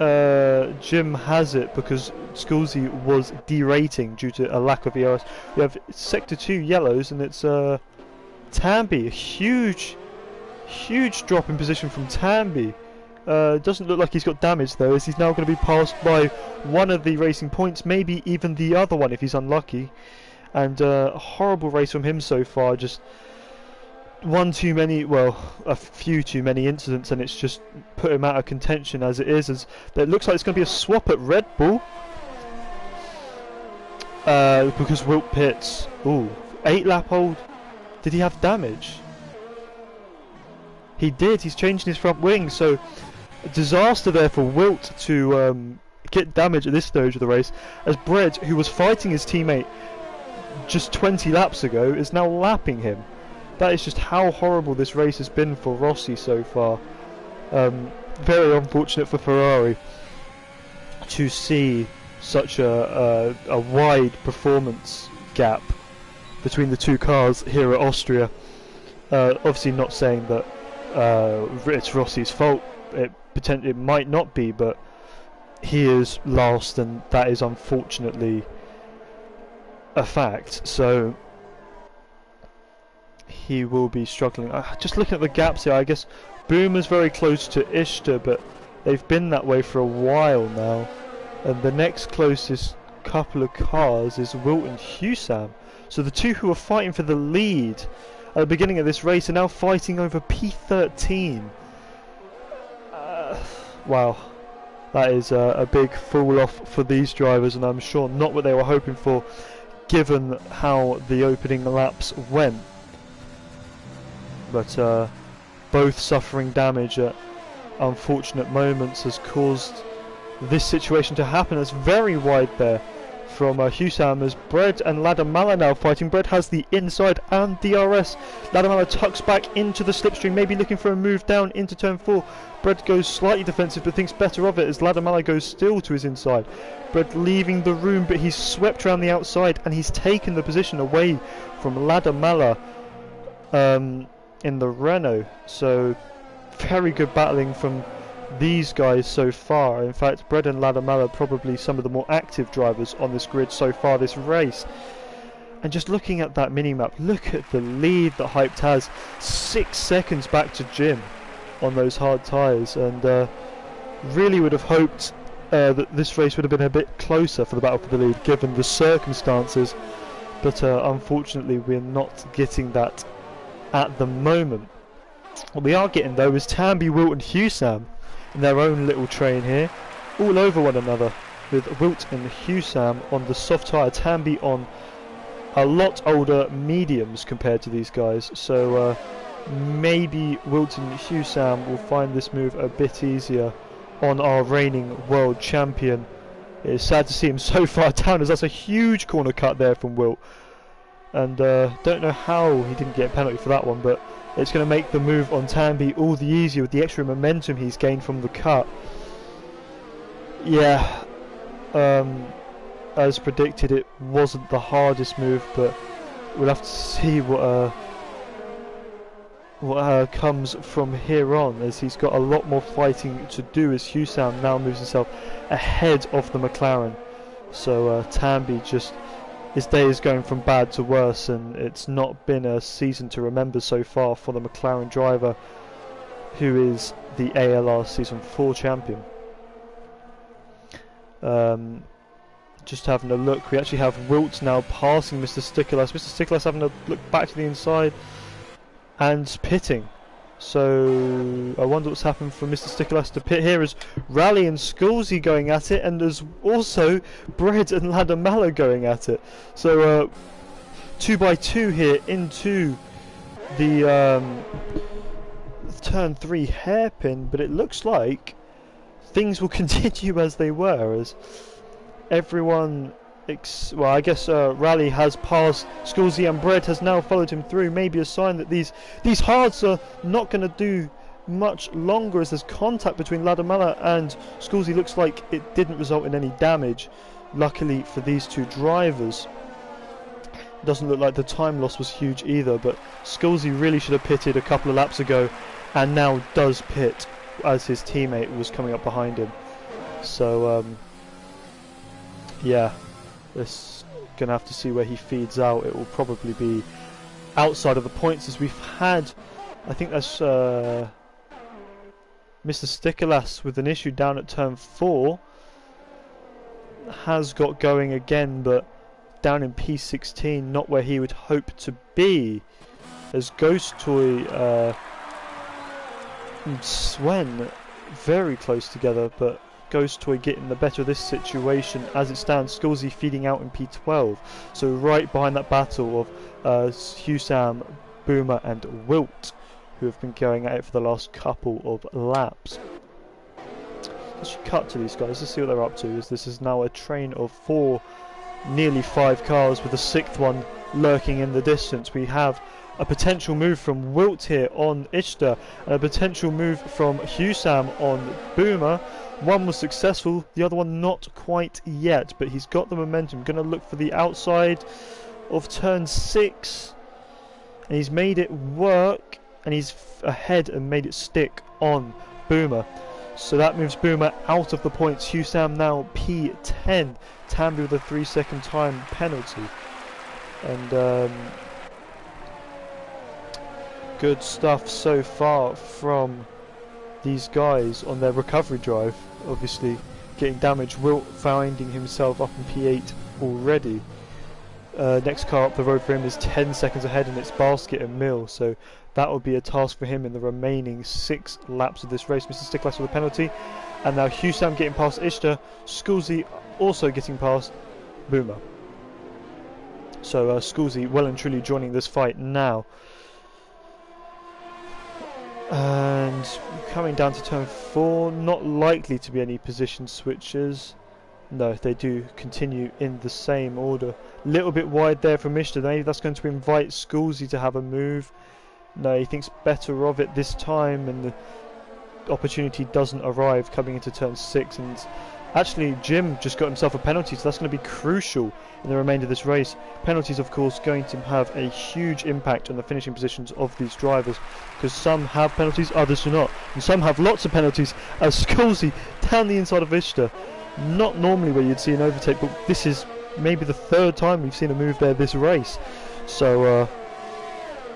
A: Jim has it because Sculzy was derating due to a lack of DRS. We have Sector 2 yellows, and it's Tambi. A huge drop in position from Tambi. Doesn't look like he's got damage though, as he's now going to be passed by one of the racing points, maybe even the other one if he's unlucky. And a horrible race from him so far, just one too many, well, a few too many incidents, and it's just put him out of contention as it is, as it looks like it's going to be a swap at Red Bull. Because Wilt pits. Ooh, 8 lap hold. Did he have damage? He did, he's changing his front wing, so a disaster there for Wilt to get damage at this stage of the race, as Bread, who was fighting his teammate just 20 laps ago, is now lapping him. That is just how horrible this race has been for Rossi so far. Very unfortunate for Ferrari to see such a wide performance gap between the two cars here at Austria. Obviously not saying that it's Rossi's fault, it might not be, but he is last, and that is unfortunately a fact, so he will be struggling. Just looking at the gaps here, I guess Boomer's very close to Ishtar, but they've been that way for a while now, and the next closest couple of cars is Wilt and Husam, so the two who are fighting for the lead at the beginning of this race are now fighting over P13. Wow, that is a big fall off for these drivers, and I'm sure not what they were hoping for given how the opening laps went. But both suffering damage at unfortunate moments has caused this situation to happen. It's very wide there from Husam as Bread and Ladamala now fighting. Bread has the inside and DRS. Ladamala tucks back into the slipstream, maybe looking for a move down into turn 4. Bread goes slightly defensive but thinks better of it as Ladamala goes still to his inside. Bread leaving the room, but he's swept around the outside and he's taken the position away from Ladamala in the Renault. So very good battling from these guys so far. In fact, Bread and Ladamala are probably some of the more active drivers on this grid so far this race. And just looking at that mini-map, look at the lead that Hyped has. 6 seconds back to Jim on those hard tyres, and really would have hoped that this race would have been a bit closer for the battle for the lead given the circumstances, but unfortunately we're not getting that at the moment. What we are getting though is Tambi, Wilt and Husam in their own little train here, all over one another, with Wilt and Husam on the soft tyre, Tambi on a lot older mediums compared to these guys, so maybe Wilt and Husam will find this move a bit easier on our reigning world champion. It's sad to see him so far down, as that's a huge corner cut there from Wilt, and don't know how he didn't get a penalty for that one, but it's going to make the move on Tambi all the easier with the extra momentum he's gained from the cut. Yeah, as predicted, it wasn't the hardest move, but we'll have to see what comes from here on, as he's got a lot more fighting to do as Husam now moves himself ahead of the McLaren. So Tambi, just his day is going from bad to worse, and it's not been a season to remember so far for the McLaren driver, who is the ALR Season 4 champion. Just having a look, we actually have Wilt now passing Mr. Stickerless. Mr. Stickerless having a look back to the inside and pitting. So I wonder what's happened for Mr. Stickerless to pit here, as Rally and Scoolsy going at it, and there's also Bread and Ladamala going at it. So 2x2 here into the turn 3 hairpin, but it looks like things will continue as they were, as everyone, well, I guess Rally has passed Scoolsy and Bread has now followed him through. Maybe a sign that these hards are not going to do much longer, as there's contact between Ladamala and Scoolsy. Looks like it didn't result in any damage, luckily for these two drivers. Doesn't look like the time loss was huge either, but Scoolsy really should have pitted a couple of laps ago, and now does pit as his teammate was coming up behind him. So yeah, this gonna have to see where he feeds out. It will probably be outside of the points, as we've had, I think that's Mr. Stickerlass with an issue down at turn 4 has got going again, but down in P16, not where he would hope to be, as Ghost Toy and Swen very close together, but Ghost Toy getting the better of this situation as it stands. Scoolsy feeding out in P12, so right behind that battle of Husam, Boomer and Wilt, who have been going at it for the last couple of laps. Let's cut to these guys, let's see what they're up to, as this is now a train of 4, nearly 5 cars, with the 6th one lurking in the distance. We have a potential move from Wilt here on Ishtar, and a potential move from Husam on Boomer. One was successful, the other one not quite yet, but he's got the momentum. Going to look for the outside of turn 6, and he's made it work, and he's ahead and made it stick on Boomer. So that moves Boomer out of the points. Husam now P10, Tambi with a 3-second time penalty. And good stuff so far from these guys on their recovery drive. Obviously getting damaged. Wilt finding himself up in P8 already. Next car up the road for him is 10 seconds ahead, and it's Basket and Mill, so that will be a task for him in the remaining 6 laps of this race. Mr. Sticklass with a penalty, and now Husam getting past Ishtar, Scoolsy also getting past Boomer. So Scoolsy well and truly joining this fight now. And coming down to turn 4, not likely to be any position switches. No, they do continue in the same order. Little bit wide there from Mishta. Maybe that's going to invite Scoolsy to have a move. No, he thinks better of it this time, and the opportunity doesn't arrive coming into turn 6. And actually, Jim just got himself a penalty, so that's going to be crucial in the remainder of this race. Penalties, of course, going to have a huge impact on the finishing positions of these drivers, because some have penalties, others do not, and some have lots of penalties. As Scoolsy down the inside of Ishta, not normally where you'd see an overtake, but this is maybe the third time we've seen a move there this race. So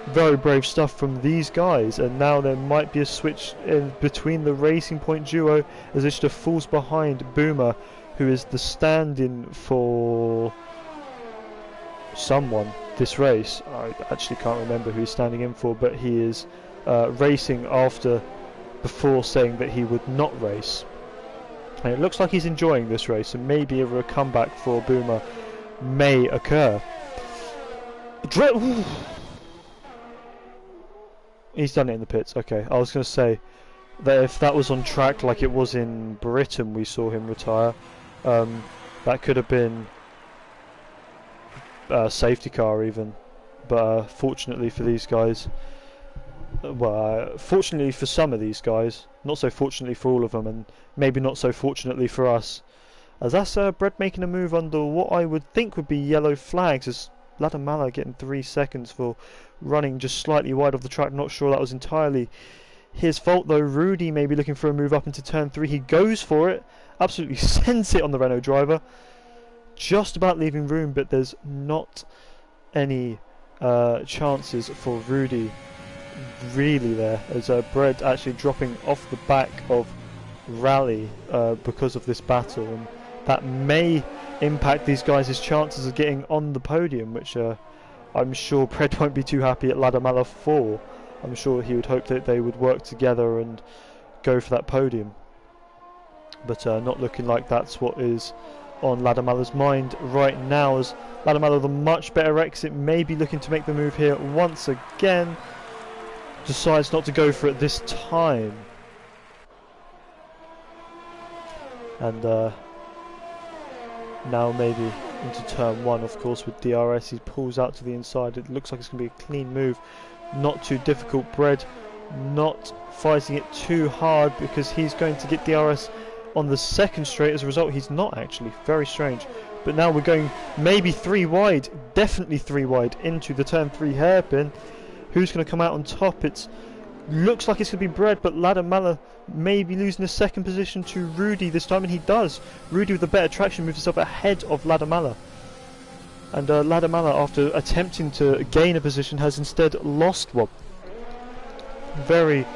A: very brave stuff from these guys, and now there might be a switch in between the Racing Point duo as Ishta falls behind Boomer, who is the stand-in for someone this race. I actually can't remember who he's standing in for, but he is racing before saying that he would not race. And it looks like he's enjoying this race, and maybe a comeback for Boomer may occur. He's done it in the pits. Okay, I was going to say that if that was on track like it was in Britain, we saw him retire. That could have been a safety car even, but fortunately for these guys, fortunately for some of these guys, not so fortunately for all of them, and maybe not so fortunately for us, as that's Brett making a move under what I would think would be yellow flags, as Ladamala getting 3 seconds for running just slightly wide of the track. Not sure that was entirely his fault though. Rudy may be looking for a move up into turn 3. He goes for it, absolutely sends it on the Renault driver, just about leaving room, but there's not any chances for Rudy really there, as Brett actually dropping off the back of Rally because of this battle, and that may impact these guys' chances of getting on the podium, which I'm sure Pred won't be too happy at Ladamala 4. I'm sure he would hope that they would work together and go for that podium, but not looking like that's what is on Ladamala's mind right now, as Ladamala, the much better exit, may be looking to make the move here once again. Decides not to go for it this time, and now maybe into turn 1, of course, with DRS. He pulls out to the inside. It looks like it's going to be a clean move, not too difficult. Bread not fighting it too hard, because he's going to get DRS on the second straight. As a result, he's not actually. Very strange. But now we're going maybe 3 wide, definitely 3 wide into the turn 3 hairpin. Who's going to come out on top? It looks like it's going to be Bread, but Ladamala may be losing a second position to Rudy this time, and he does. Rudy with the better traction moves himself ahead of Ladamala. And Ladamala, after attempting to gain a position, has instead lost one. Very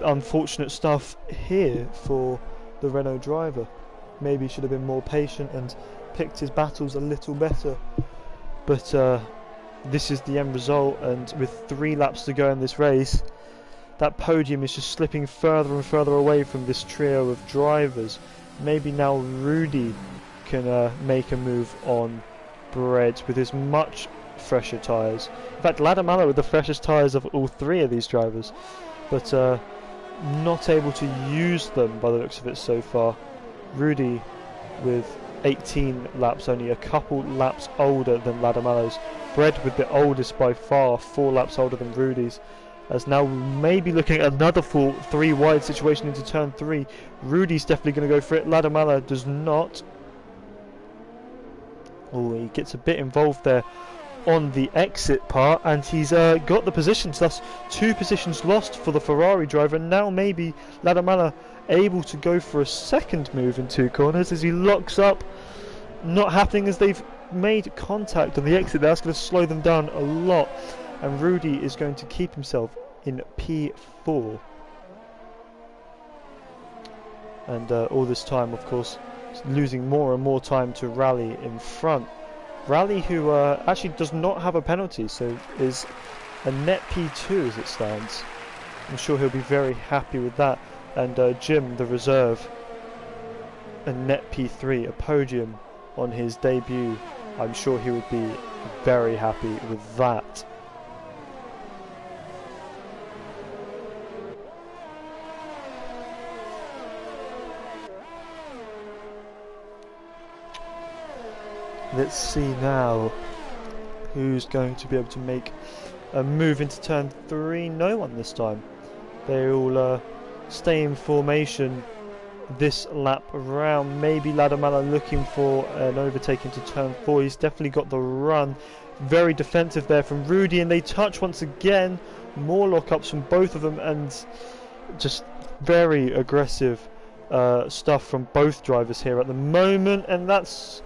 A: unfortunate stuff here for the Renault driver. Maybe he should have been more patient and picked his battles a little better. But this is the end result, and with 3 laps to go in this race, that podium is just slipping further and further away from this trio of drivers. Maybe now Rudy can make a move on Bread with his much fresher tyres. In fact, Ladamala with the freshest tyres of all 3 of these drivers, but not able to use them by the looks of it so far. Rudy with 18 laps, only a couple laps older than Ladamala's. Bread with the oldest by far, 4 laps older than Rudy's. As now we may be looking at another 3 wide situation into turn 3. Rudy's definitely going to go for it. Ladamala does not. Oh, he gets a bit involved there on the exit part, and he's got the positions. That's 2 positions lost for the Ferrari driver. And now maybe Ladamala able to go for a second move in 2 corners as he locks up. Not happening, as they've made contact on the exit. That's going to slow them down a lot, and Rudy is going to keep himself in P4. And all this time, of course, losing more and more time to Rally in front. Rally, who actually does not have a penalty, so is a net P2 as it stands. I'm sure he'll be very happy with that. And Jim, the reserve, a net P3, a podium on his debut. I'm sure he would be very happy with that. let's see now who's going to be able to make a move into turn 3. No one this time. They all stay in formation this lap around. Maybe Ladamala looking for an overtake into turn 4. He's definitely got the run. Very defensive there from Rudy, and they touch once again. More lockups from both of them, and just very aggressive stuff from both drivers here at the moment. And that's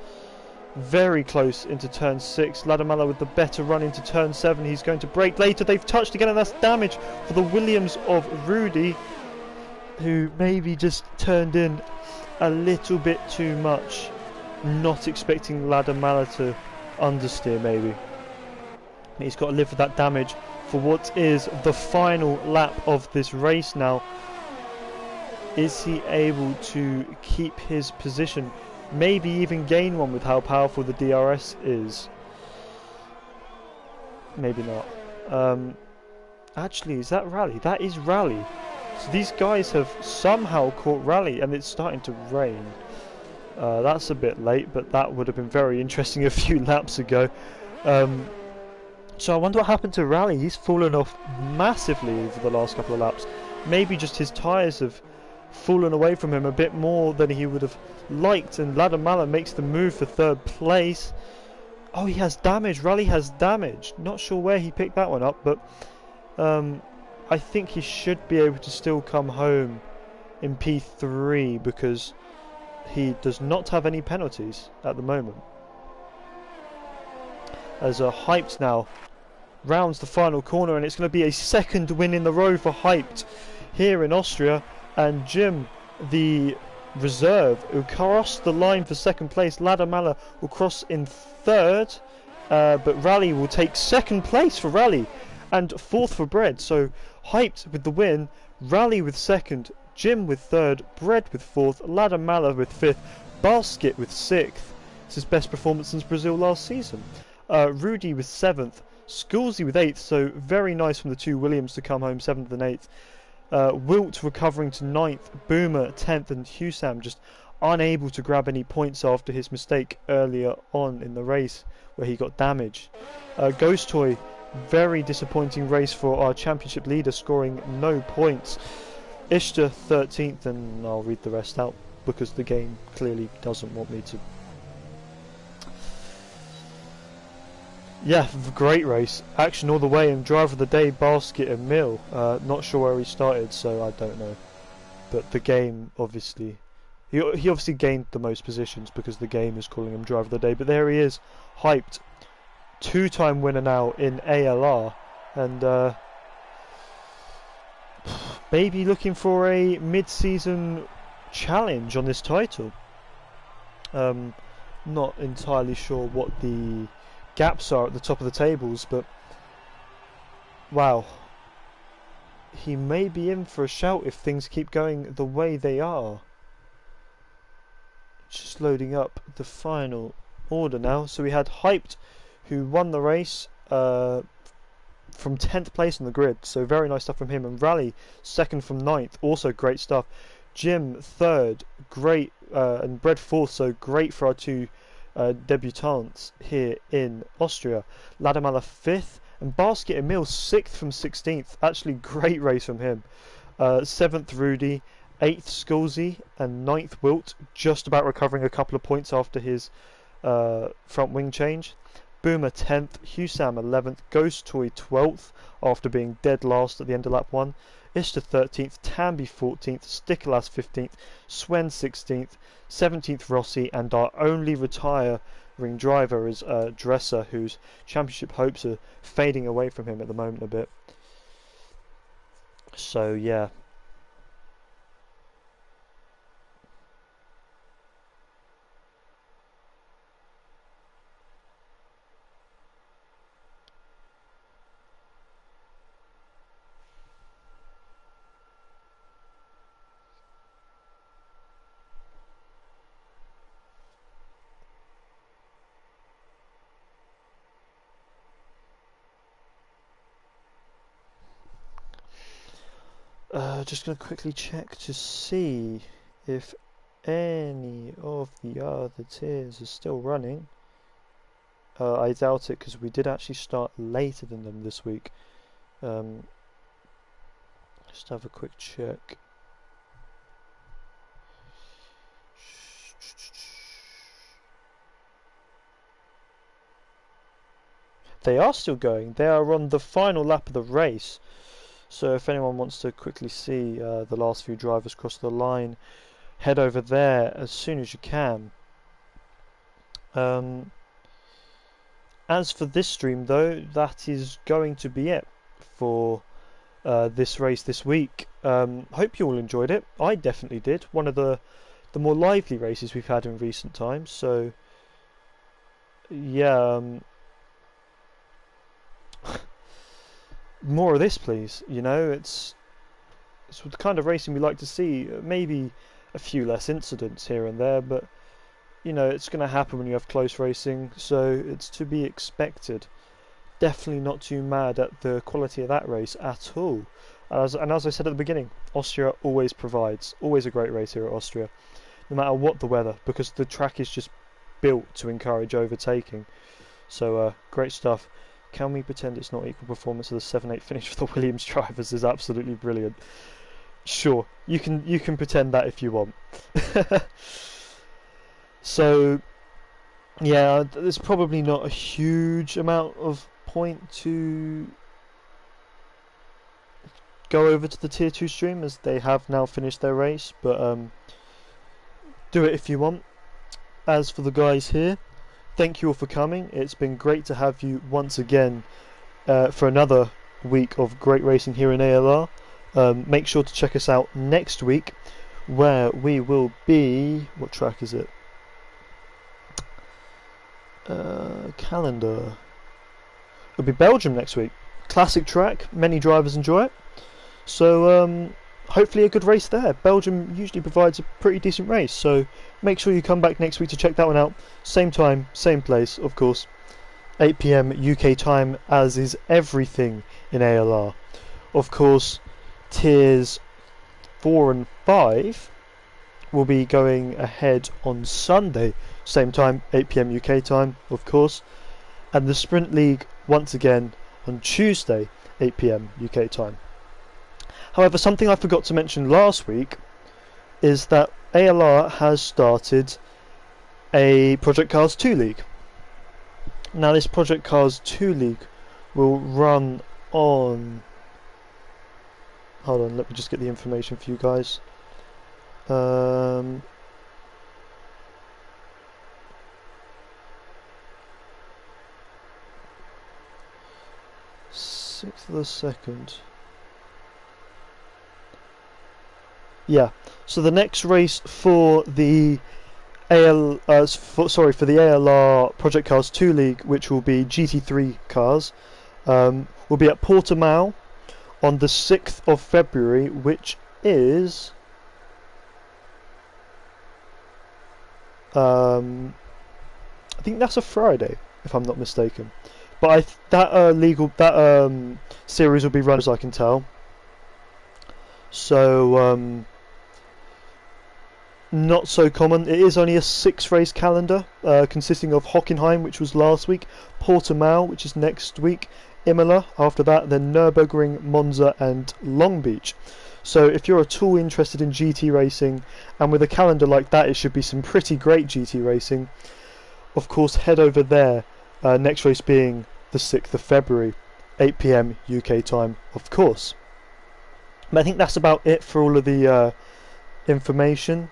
A: very close into turn 6. Ladamala with the better run into turn 7. He's going to brake later. They've touched again, and that's damage for the Williams of Rudy, who maybe just turned in a little bit too much, not expecting Ladamala to understeer maybe. He's got to live with that damage for what is the final lap of this race now. Is he able to keep his position? Maybe even gain one with how powerful the DRS is. Maybe not. Actually, is that Rally? That is Rally. So these guys have somehow caught Rally, and it's starting to rain. That's a bit late, but that would have been very interesting a few laps ago. So I wonder what happened to Rally. He's fallen off massively over the last couple of laps. Maybe just his tyres have fallen away from him a bit more than he would have liked, and Ladamala makes the move for 3rd place. Oh, he has damage. Rally has damage. Not sure where he picked that one up, but I think he should be able to still come home in P3 because he does not have any penalties at the moment. As Hyped now rounds the final corner, and it's going to be a 2nd win in the row for Hyped here in Austria. And Jim, the reserve, who crossed the line for 2nd place. Ladamala will cross in 3rd, but Rally will take 2nd place for Rally and 4th for Bread. So Hyped with the win, Rally with 2nd, Jim with 3rd, Bread with 4th, Ladamala with 5th, Basket with 6th. It's his best performance since Brazil last season. Rudy with 7th, Scoolsy with 8th, so very nice from the 2 Williams to come home 7th and 8th. Wilt recovering to 9th, Boomer 10th, and Husam just unable to grab any points after his mistake earlier on in the race where he got damaged. Ghost Toy, very disappointing race for our championship leader, scoring no points. Ishtar 13th, and I'll read the rest out because the game clearly doesn't want me to. Yeah, great race. Action all the way, and driver of the day, Basket and Mill. Not sure where he started, so I don't know. But the game, obviously... He obviously gained the most positions because the game is calling him driver of the day. But there he is, Hyped. 2-time winner now in ALR. And maybe looking for a mid-season challenge on this title. Not entirely sure what the gaps are at the top of the tables, but wow, he may be in for a shout if things keep going the way they are. Just loading up the final order now. So we had Hyped, who won the race from 10th place on the grid, so very nice stuff from him, and Rally 2nd from 9th, also great stuff. Jim 3rd, great, and Bread 4th, so great for our 2 debutants here in Austria. Ladamala 5th, and Basket and Mill 6th from 16th. Actually, great race from him. 7th Rudy, 8th Scoolsy, and 9th Wilt, just about recovering a couple of points after his front wing change. Boomer 10th, Husam 11th, Ghost Toy 12th after being dead last at the end of lap 1. Ishtar 13th, Tambi 14th, Stickerlass 15th, Swen 16th, 17th Rossi, and our only retiring driver is Dresser, whose championship hopes are fading away from him at the moment a bit. So yeah. Just going to quickly check to see if any of the other tiers are still running. I doubt it because we did actually start later than them this week. Just have a quick check. They are still going. They are on the final lap of the race. So if anyone wants to quickly see the last few drivers cross the line, head over there as soon as you can. As for this stream though, that is going to be it for this race this week. Hope you all enjoyed it. I definitely did. One of the more lively races we've had in recent times. So yeah, more of this, please. You know, it's the kind of racing we like to see. Maybe a few less incidents here and there, but you know, it's going to happen when you have close racing, so it's to be expected. Definitely not too mad at the quality of that race at all. And as I said at the beginning, Austria always provides. Always a great race here at Austria, no matter what the weather, because the track is just built to encourage overtaking. So great stuff. Can we pretend it's not equal performance of the 7-8 finish for the Williams drivers is absolutely brilliant. Sure, you can pretend that if you want. So yeah, there's probably not a huge amount of point to go over to the tier 2 stream as they have now finished their race, but do it if you want. As for the guys here, thank you all for coming. It's been great to have you once again for another week of great racing here in ALR. Make sure to check us out next week where we will be... What track is it? Calendar. It'll be Belgium next week. Classic track, many drivers enjoy it. So hopefully a good race there. Belgium usually provides a pretty decent race, so make sure you come back next week to check that one out. Same time, same place, of course. 8 PM UK time, as is everything in ALR. Of course, tiers 4 and 5 will be going ahead on Sunday, same time, 8 PM UK time, of course. And the Sprint League once again on Tuesday, 8 PM UK time. However, something I forgot to mention last week is that ALR has started a Project Cars 2 League. Now this Project Cars 2 League will run on... Hold on, let me just get the information for you guys. 6th of the 2nd. Yeah, so the next race for the for the ALR Project Cars 2 League, which will be GT3 cars, will be at Portimao on the 6th of February, which is I think that's a Friday, if I'm not mistaken. But that series will be run, as I can tell. So not so common. It is only a 6-race calendar, consisting of Hockenheim, which was last week, Portimao, which is next week, Imola after that, then Nürburgring, Monza, and Long Beach. So if you're at all interested in GT racing, and with a calendar like that, it should be some pretty great GT racing. Of course, head over there. Next race being the 6th of February, 8 PM UK time, of course. But I think that's about it for all of the information.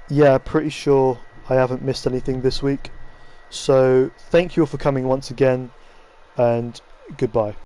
A: Yeah, pretty sure I haven't missed anything this week. So thank you all for coming once again, and goodbye.